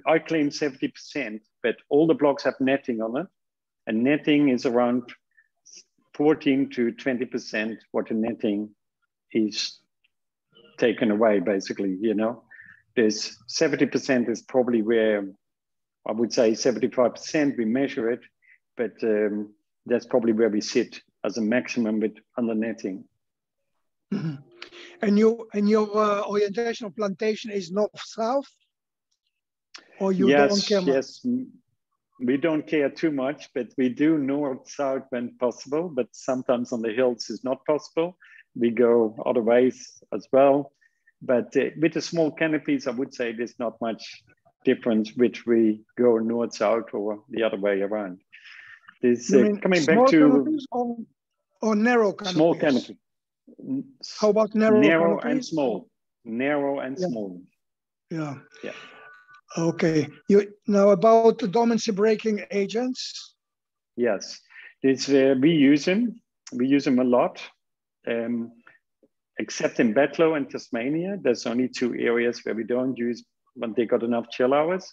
I claim 70%, but all the blocks have netting on it, and netting is around 14 to 20% what the netting is taken away, basically, you know. There's 70% is probably where I would say 75%, we measure it, but that's probably where we sit as a maximum with under netting. Mm-hmm. And your orientation of plantation is north-south? Or you don't care much? Yes, we don't care too much, but we do north-south when possible, but sometimes on the hills is not possible. We go other ways as well. But with the small canopies, I would say there's not much difference which we go north-south or the other way around. This coming back to or narrow canopies? Small canopy. How about narrow and small? Narrow and small. Yeah. Yeah. Okay. Now about the dormancy breaking agents. Yes, it's, we use them. We use them a lot. Except in Bedlow and Tasmania, there's only 2 areas where we don't use when they got enough chill hours.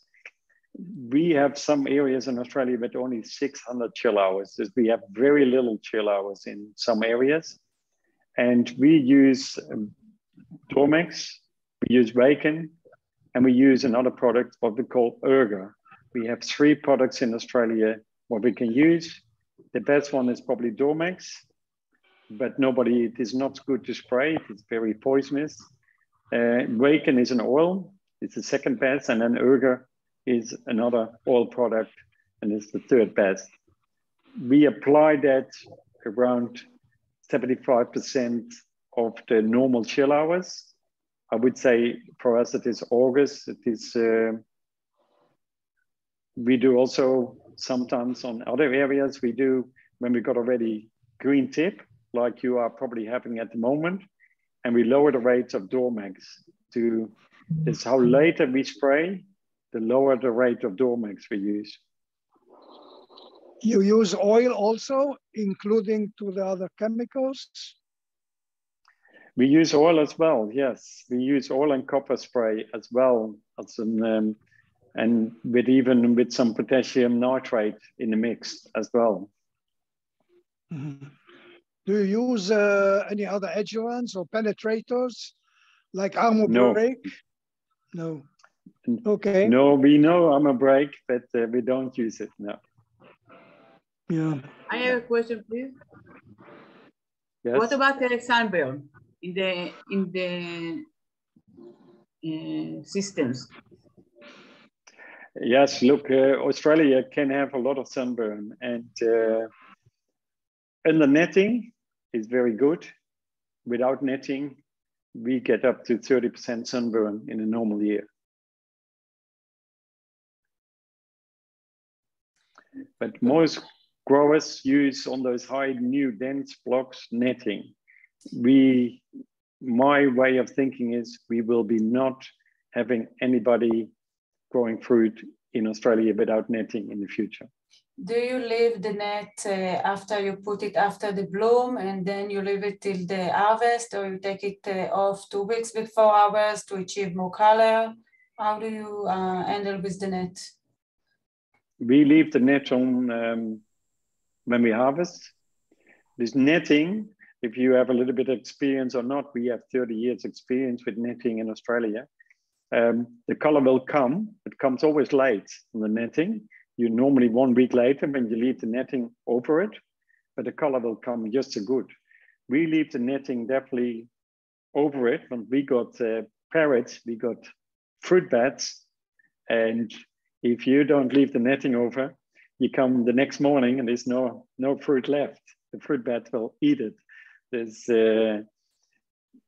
We have some areas in Australia with only 600 chill hours. We have very little chill hours in some areas. And we use Dormex, we use Waken, and we use another product, what we call Erga. We have 3 products in Australia what we can use. The best one is probably Dormex, but it is not good to spray. It's very poisonous. Waken is an oil. It's the second best. And then Erga is another oil product, and it's the third best. We apply that around 75% of the normal chill hours. I would say for us it is August. It is. We do also sometimes on other areas. We do when we got already green tip, like you are probably having at the moment, and we lower the rates of Dormex to. It's how later we spray, the lower the rate of Dormex we use. You use oil also, including to the other chemicals? We use oil as well, yes. We use oil and copper spray as well, as an, and with some potassium nitrate in the mix as well. Mm-hmm. Do you use any other adjuvants or penetrators like armor break? No. Okay. No, we know armor break, but we don't use it now. Yeah. I have a question, please. Yes. What about the sunburn in the systems? Yes, look, Australia can have a lot of sunburn, and under netting is very good. Without netting, we get up to 30% sunburn in a normal year. But most growers use on those high new dense blocks netting. My way of thinking is we will be not having anybody growing fruit in Australia without netting in the future. Do you leave the net after you put it after the bloom and then you leave it till the harvest, or you take it off 2 weeks before harvest to achieve more color? How do you handle with the net? We leave the net on when we harvest. This netting, if you have a little bit of experience or not, we have 30 years experience with netting in Australia. The color will come. It comes always late on the netting. You normally 1 week later when you leave the netting over it, but the color will come just as good. We leave the netting definitely over it. When we got parrots, we got fruit bats, and if you don't leave the netting over, you come the next morning and there's no fruit left. The fruit bat will eat it.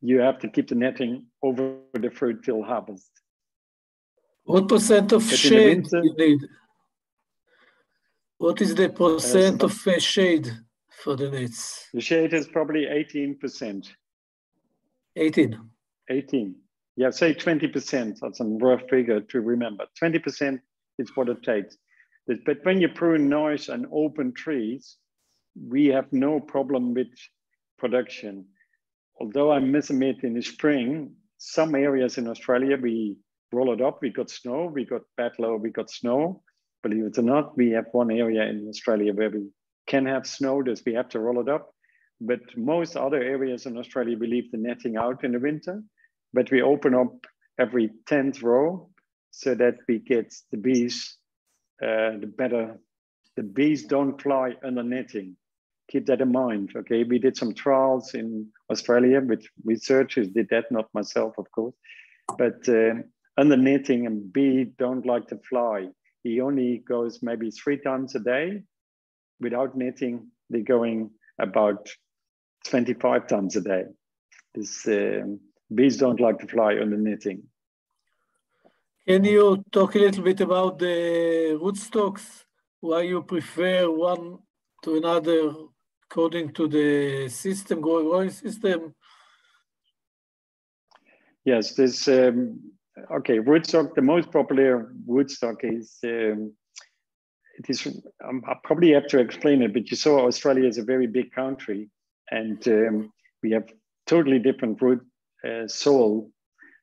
You have to keep the netting over the fruit till harvest. What percent of shade you need? What is the percent of shade for the nets? The shade is probably 18%. 18? 18. Yeah, say 20%. That's a rough figure to remember. 20% is what it takes. But when you prune nice and open trees, we have no problem with production. Although I must admit in the spring, some areas in Australia, we roll it up. We got snow, we got Batlow, we got snow. Believe it or not, we have one area in Australia where we can have snow, thus we have to roll it up. But most other areas in Australia, we leave the netting out in the winter, but we open up every 10th row so that we get the bees, the bees don't fly under netting. Keep that in mind, okay? We did some trials in Australia with researchers, did that, not myself, of course. But under netting, a bee don't like to fly. He only goes maybe 3 times a day. Without netting, they're going about 25 times a day. Bees don't like to fly under netting. Can you talk a little bit about the rootstocks? Why you prefer one to another according to the system, growing system? Yes, this, okay, rootstock, the most popular rootstock is, I probably have to explain it, but you saw Australia is a very big country and we have totally different root soil.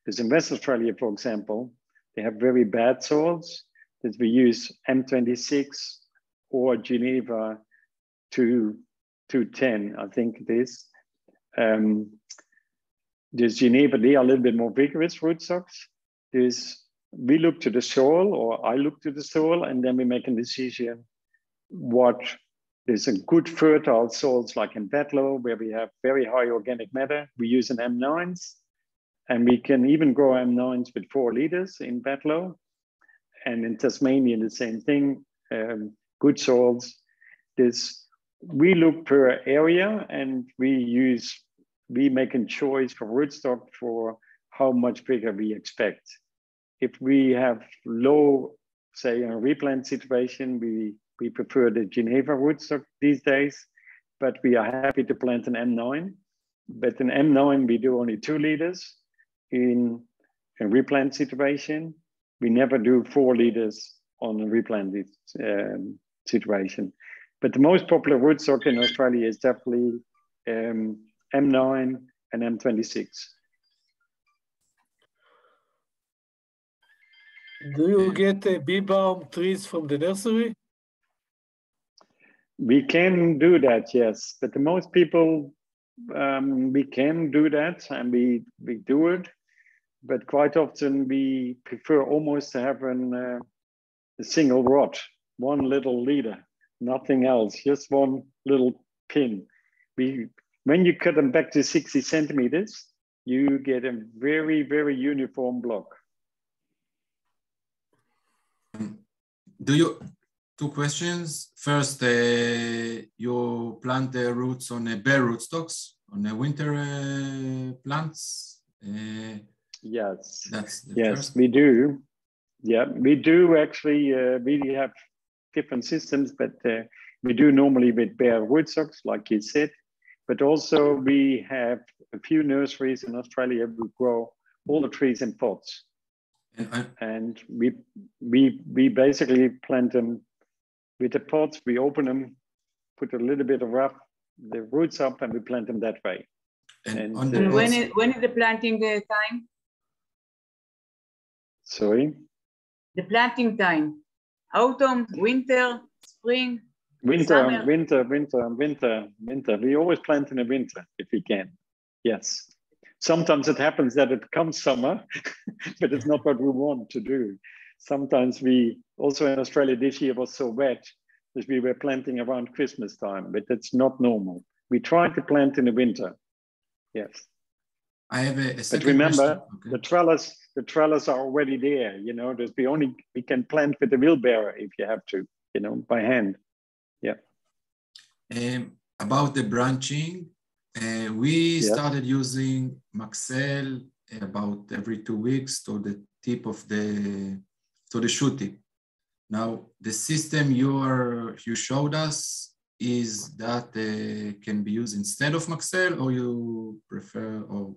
Because in West Australia, for example, they have very bad soils that we use M26 or Geneva 210, I think it is. There's Geneva, they are a little bit more vigorous rootstocks. We look to the soil, or I look to the soil, and then we make a decision there's a good fertile soils like in Batlow, where we have very high organic matter. We use an M9s, and we can even grow M9s with 4 liters in Batlow. And in Tasmania, the same thing, good soils. We look per area, and we make a choice for rootstock for how much bigger we expect. If we have low, say, a replant situation, we prefer the Geneva rootstock these days, but we are happy to plant an M9. But in M9, we do only 2 liters in a replant situation. We never do 4 liters on a replanted situation. But the most popular rootstock in Australia is definitely M9 and M26. Do you get bee balm trees from the nursery? We can do that, yes. But the most people, we can do that and we do it. But quite often we prefer almost to have a single rod, one little leader, nothing else, just one little pin. When you cut them back to 60 centimeters, you get a very, very uniform block. Two questions. First, you plant the roots on bare rootstocks, on the winter plants? Yes. That's the yes, first. we do. Yeah, we do actually. We have different systems, but we do normally with bare rootstocks, like you said. But also we have a few nurseries in Australia who grow all the trees in pots. And we basically plant them with the pots. We open them, put a little bit of the roots up, and we plant them that way. And when is the planting time? Sorry? The planting time. Autumn, winter, spring, winter. We always plant in the winter if we can. Yes. Sometimes it happens that it comes summer, but it's not what we want to do. Sometimes we, also in Australia this year was so wet that we were planting around Christmas time, but it's not normal. We try to plant in the winter, yes. I have a second But remember, question. Okay. the trellis are already there, you know, we can plant with the wheelbarrow if you have to, you know, by hand, yeah. About the branching, we started using Maxell about every 2 weeks to the tip of the shoot tip. Now the system you showed us is that can be used instead of Maxell, or you prefer or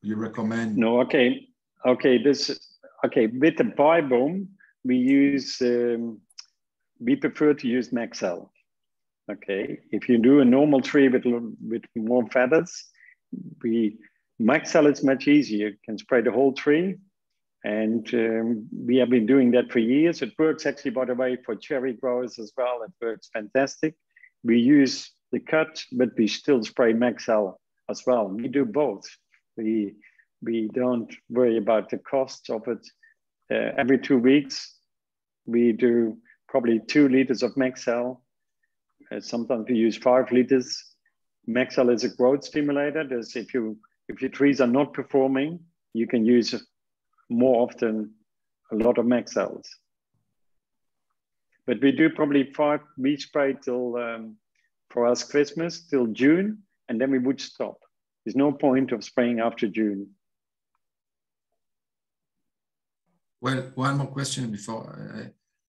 you recommend? No, okay, with the Biboom we prefer to use Maxell. Okay, if you do a normal tree with more feathers, Maxell is much easier. You can spray the whole tree, and we have been doing that for years. It works actually, by the way, for cherry growers as well. It works fantastic. We use the cut, but we still spray Maxell as well. We do both. We don't worry about the cost of it. Every 2 weeks, we do probably 2 liters of Maxell. Sometimes we use 5 liters. Maxell is a growth stimulator. If your trees are not performing, you can use more often a lot of Maxells. But we do probably 5. We spray till for us Christmas till June, and then we would stop. There's no point of spraying after June. Well, one more question before.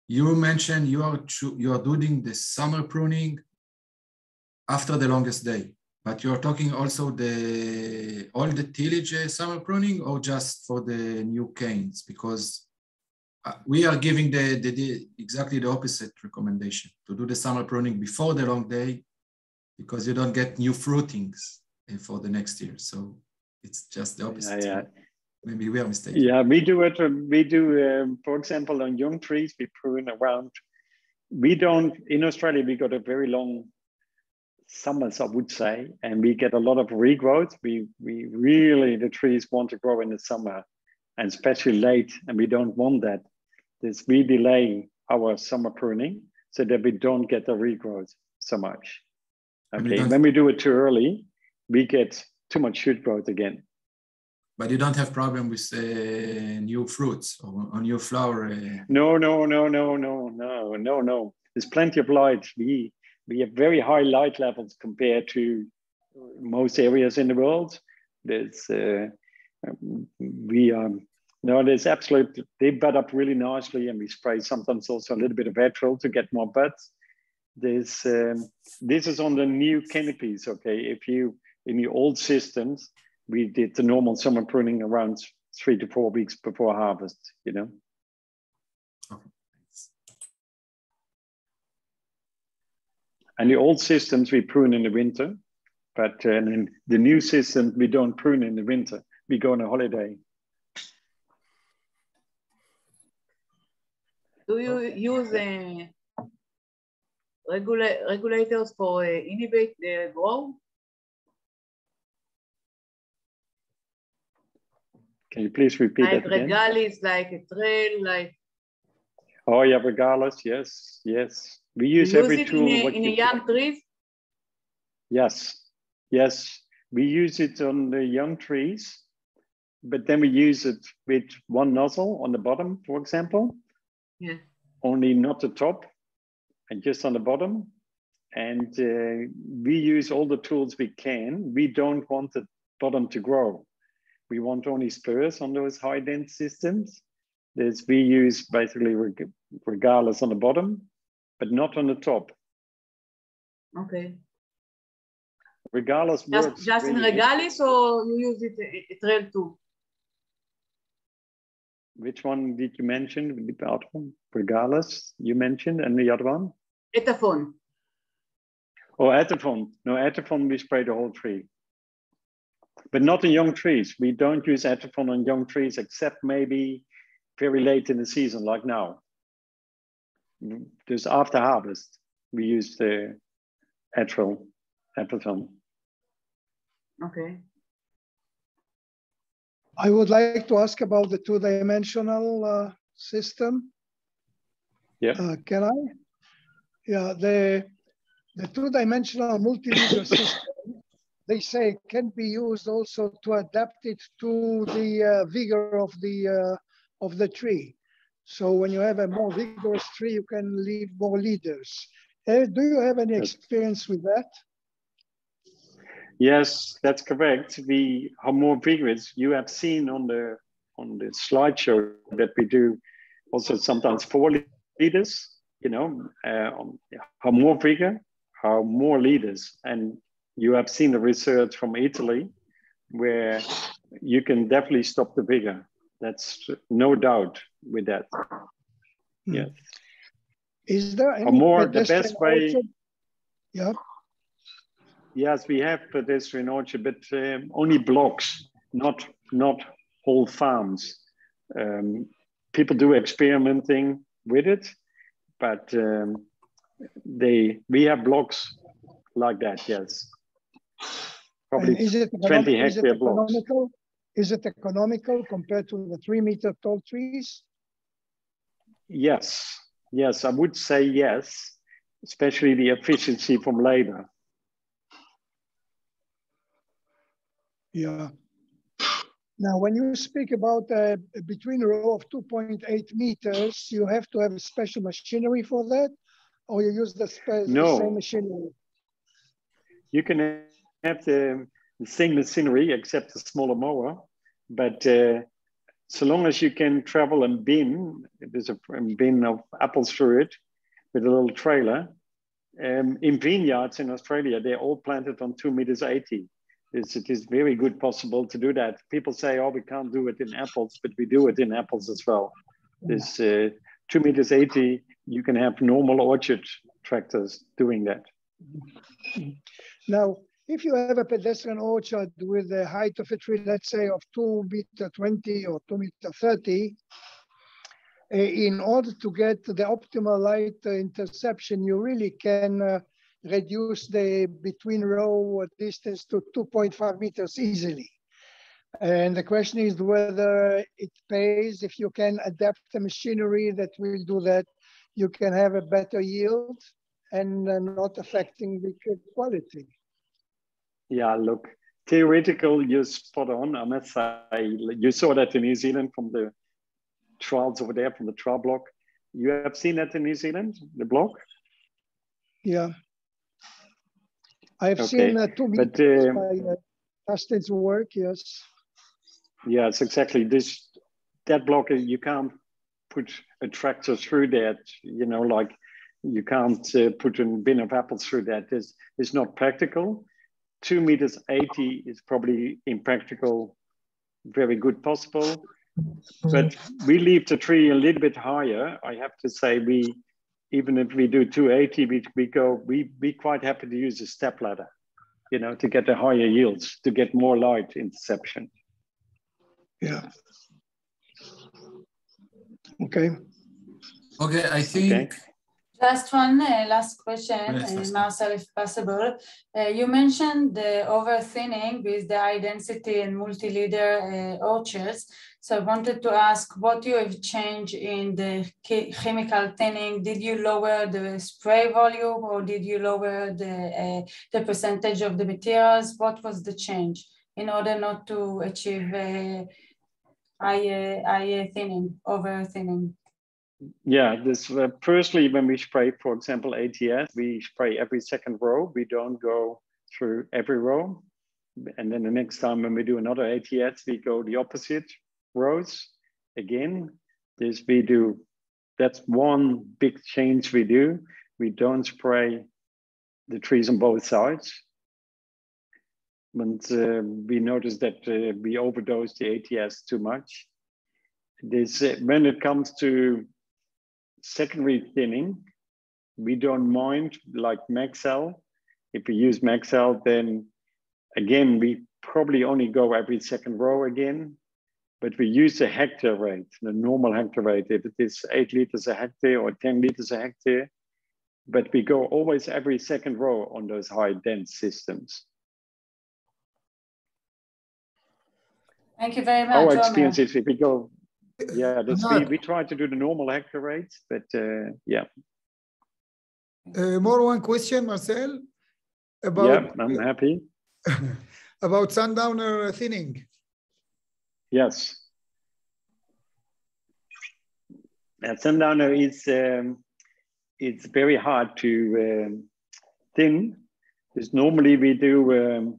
You mentioned you are doing the summer pruning after the longest day, but you're talking also all the tillage summer pruning, or just for the new canes? Because we are giving exactly the opposite recommendation, to do the summer pruning before the long day, because you don't get new fruitings for the next year. So it's just the opposite. Yeah. Maybe we are mistaken. Yeah, we do it. We do, for example, on young trees, we prune around. We don't, in Australia, we got a very long summers, I would say, and we get a lot of regrowth. We really, the trees want to grow in the summer, and especially late, and we don't want that. We delay our summer pruning so that we don't get the regrowth so much. Okay, when we do it too early, we get too much shoot growth again. But you don't have problem with new fruits or new flower? No. There's plenty of light. We have very high light levels compared to most areas in the world. There's absolutely, they bud up really nicely, and we spray sometimes also a little bit of Etril to get more buds. This is on the new canopies. Okay, in the old systems, we did the normal summer pruning around 3 to 4 weeks before harvest, you know. Okay, thanks. And the old systems we prune in the winter, but in the new system, we don't prune in the winter. We go on a holiday. Do you use regulators for inhibit the growth? Can you please repeat like that again? Regalis, like a trail, like. Oh yeah, Regalis, yes, yes. We use every tool. In a young trees? Yes, yes. We use it on the young trees, but then we use it with one nozzle on the bottom, for example. Yeah. Only not the top, and just on the bottom. And we use all the tools we can. We don't want the bottom to grow. We want only spurs on those high dense systems. We use basically Regalis on the bottom, but not on the top. Okay. Regalis works. Just in Regalis, or you use it a trail too? Which one did you mention? The other one? Regalis, you mentioned, and the other one? Etaphon. Oh, Etaphon. No, Etaphon, we spray the whole tree. But not in young trees. We don't use Etaphon on young trees, except maybe very late in the season, like now. Just after harvest, we use the Etaphon. Okay. I would like to ask about the two-dimensional system. Yeah. Can I? Yeah, the two-dimensional multi-leader system, they say, can be used also to adapt it to the vigor of the tree. So when you have a more vigorous tree, you can leave more leaders. Do you have any experience with that? Yes, that's correct. We are more vigorous. You have seen on the slideshow that we do also sometimes 4 leaders, you know, how more vigor, how more leaders. And you have seen the research from Italy where you can definitely stop the vigor. That's no doubt with that. Yes. Is there any the best way? orchard? Yeah. Yes, we have pedestrian orchard, but only blocks, not whole farms. People do experimenting with it, but we have blocks like that. Yes, probably 20 hectare blocks. Is it economical compared to the 3-meter tall trees? Yes, yes, I would say yes, especially the efficiency from labor. Yeah. Now, when you speak about between a row of 2.8 meters, you have to have special machinery for that, or you use the same machinery? You can have the same machinery except a smaller mower, but so long as you can travel and bin, there's a bin of apples through it with a little trailer. In vineyards in Australia, they're all planted on 2.80 meters. It is very good possible to do that. People say, oh, we can't do it in apples, but we do it in apples as well. There's 2.80 meters, you can have normal orchard tractors doing that. Now, if you have a pedestrian orchard with a height of a tree, let's say of 2.20 meters or 2.30 meters, in order to get the optimal light interception, you really can reduce the between row distance to 2.5 meters easily. And the question is whether it pays. If you can adapt the machinery that will do that, you can have a better yield and not affecting the quality. Yeah, look, theoretical, you're spot on. I must say, you saw that in New Zealand from the trials over there, from the trial block. You have seen that in New Zealand, the block? Yeah. I've seen 2 meters by Dustin's work, yes. Yes, exactly. That block, you can't put a tractor through that, you know, like you can't put a bin of apples through that. It's not practical. 2.80 meters is probably impractical, very good possible. But we leave the tree a little bit higher. I have to say, even if we do 2.80, we quite happy to use a step ladder, you know, to get the higher yields, to get more light interception. Yeah. Okay. Okay, I think. Last question, Yes, Marcel, if possible. You mentioned the over-thinning with the high density and multi-leader orchards. So I wanted to ask what you have changed in the chemical thinning. Did you lower the spray volume or did you lower the percentage of the materials? What was the change in order not to achieve high thinning, over-thinning? Yeah, this firstly, when we spray, for example, ATS, we spray every second row. We don't go through every row. And then the next time when we do another ATS, we go the opposite rows again. This we do, that's one big change we do. We don't spray the trees on both sides. And we noticed that we overdose the ATS too much. This, when it comes to secondary thinning, we don't mind like Maxell. If we use Maxell, then again, we probably only go every second row again, but we use the hectare rate, the normal hectare rate. If it is 8 liters a hectare or 10 liters a hectare, but we go always every second row on those high dense systems. Thank you very much. Our experience is if we go, yeah, we try to do the normal hectare rates, but yeah. More one question, Marcel. About, yeah, I'm happy. About sundowner thinning. Yes. Sundowner is it's very hard to thin. Because normally we do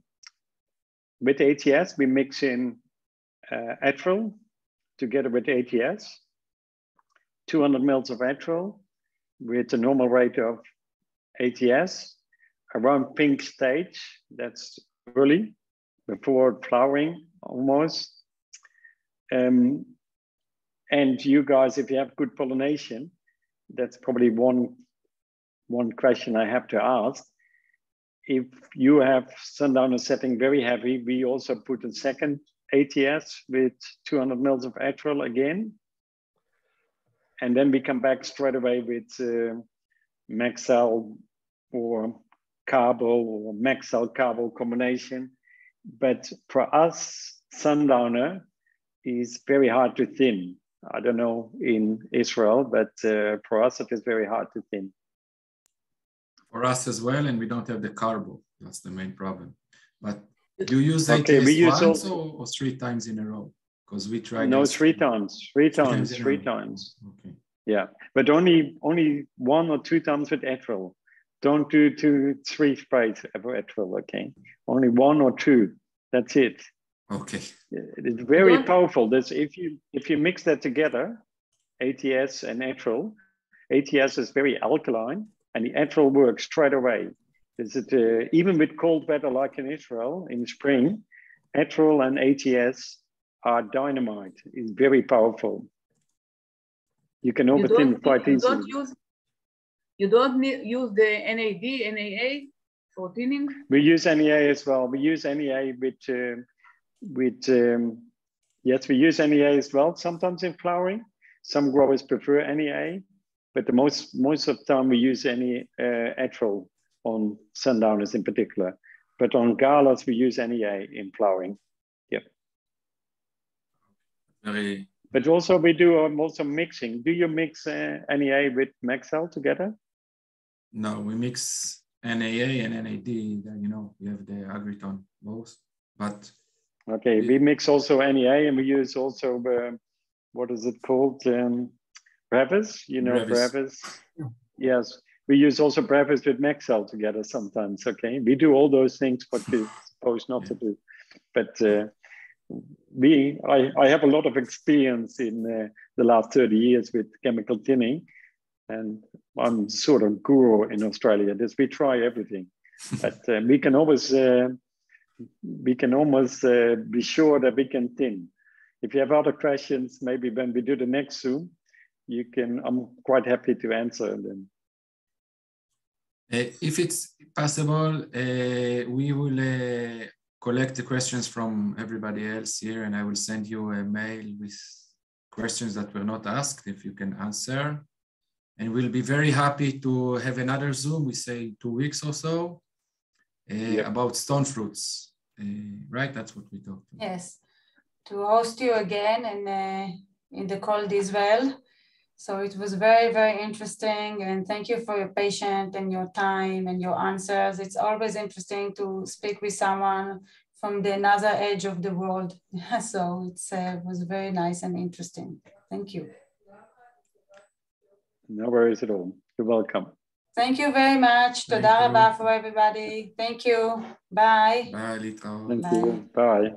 with ATS, we mix in Atril together with ATS, 200 mils of Atril with a normal rate of ATS around pink stage. That's early, before flowering almost. And you guys, if you have good pollination, that's probably one question I have to ask. If you have sundowner setting very heavy, we also put a second ATS with 200 mils of Atril again. And then we come back straight away with Maxell or Carbo or Maxell Carbo combination. But for us, sundowner is very hard to thin. I don't know in Israel, but for us, it is very hard to thin. For us as well, and we don't have the Carbo. That's the main problem. But do you use ATS once or 3 times in a row? Because we tried. No, 3 times. 3 times. 3 times. Okay. Yeah, but only 1 or 2 times with Atril. Don't do 2, 3 sprays of Atril. Okay, only 1 or 2. That's it. Okay. It's very powerful. That's if you mix that together, ATS and Atril. ATS is very alkaline, and the Atril works straight away. Is it even with cold weather like in Israel in spring, Atril and ATS are dynamite. It's very powerful. You can overthin quite easily. You don't use the NAD, NAA for thinning? We use NEA as well. We use NEA yes, we use NEA as well, sometimes in flowering. Some growers prefer NEA, but the most of the time we use Atril on sundowners in particular. But on galas, we use NEA in flowering. Yep. But also we do also mixing. Do you mix NEA with Maxell together? No, we mix NAA and NAD. You know, we have the Agriton both. But okay, we mix also NEA, and we use also what is it called? Brevis. You know, Brevis. Yes, we use also Brevis with Maxell together sometimes. Okay, we do all those things what we're supposed not to do, but. I have a lot of experience in the last 30 years with chemical thinning, and I'm sort of guru in Australia. We try everything, but we can always be sure that we can thin. If you have other questions, maybe when we do the next Zoom, I'm quite happy to answer them. If it's possible, we will collect the questions from everybody else here, and I will send you a mail with questions that were not asked, if you can answer. And we'll be very happy to have another Zoom, we say 2 weeks or so, about stone fruits, right? That's what we talked about. Yes, to host you again in the cold Israel. So it was very, very interesting, and thank you for your patience and your time and your answers. It's always interesting to speak with someone from the another edge of the world. So it was very nice and interesting. Thank you. No worries at all. You're welcome. Thank you very much. Toda rabba for everybody. Thank you. Bye. Bye, Litro. Thank you. Bye.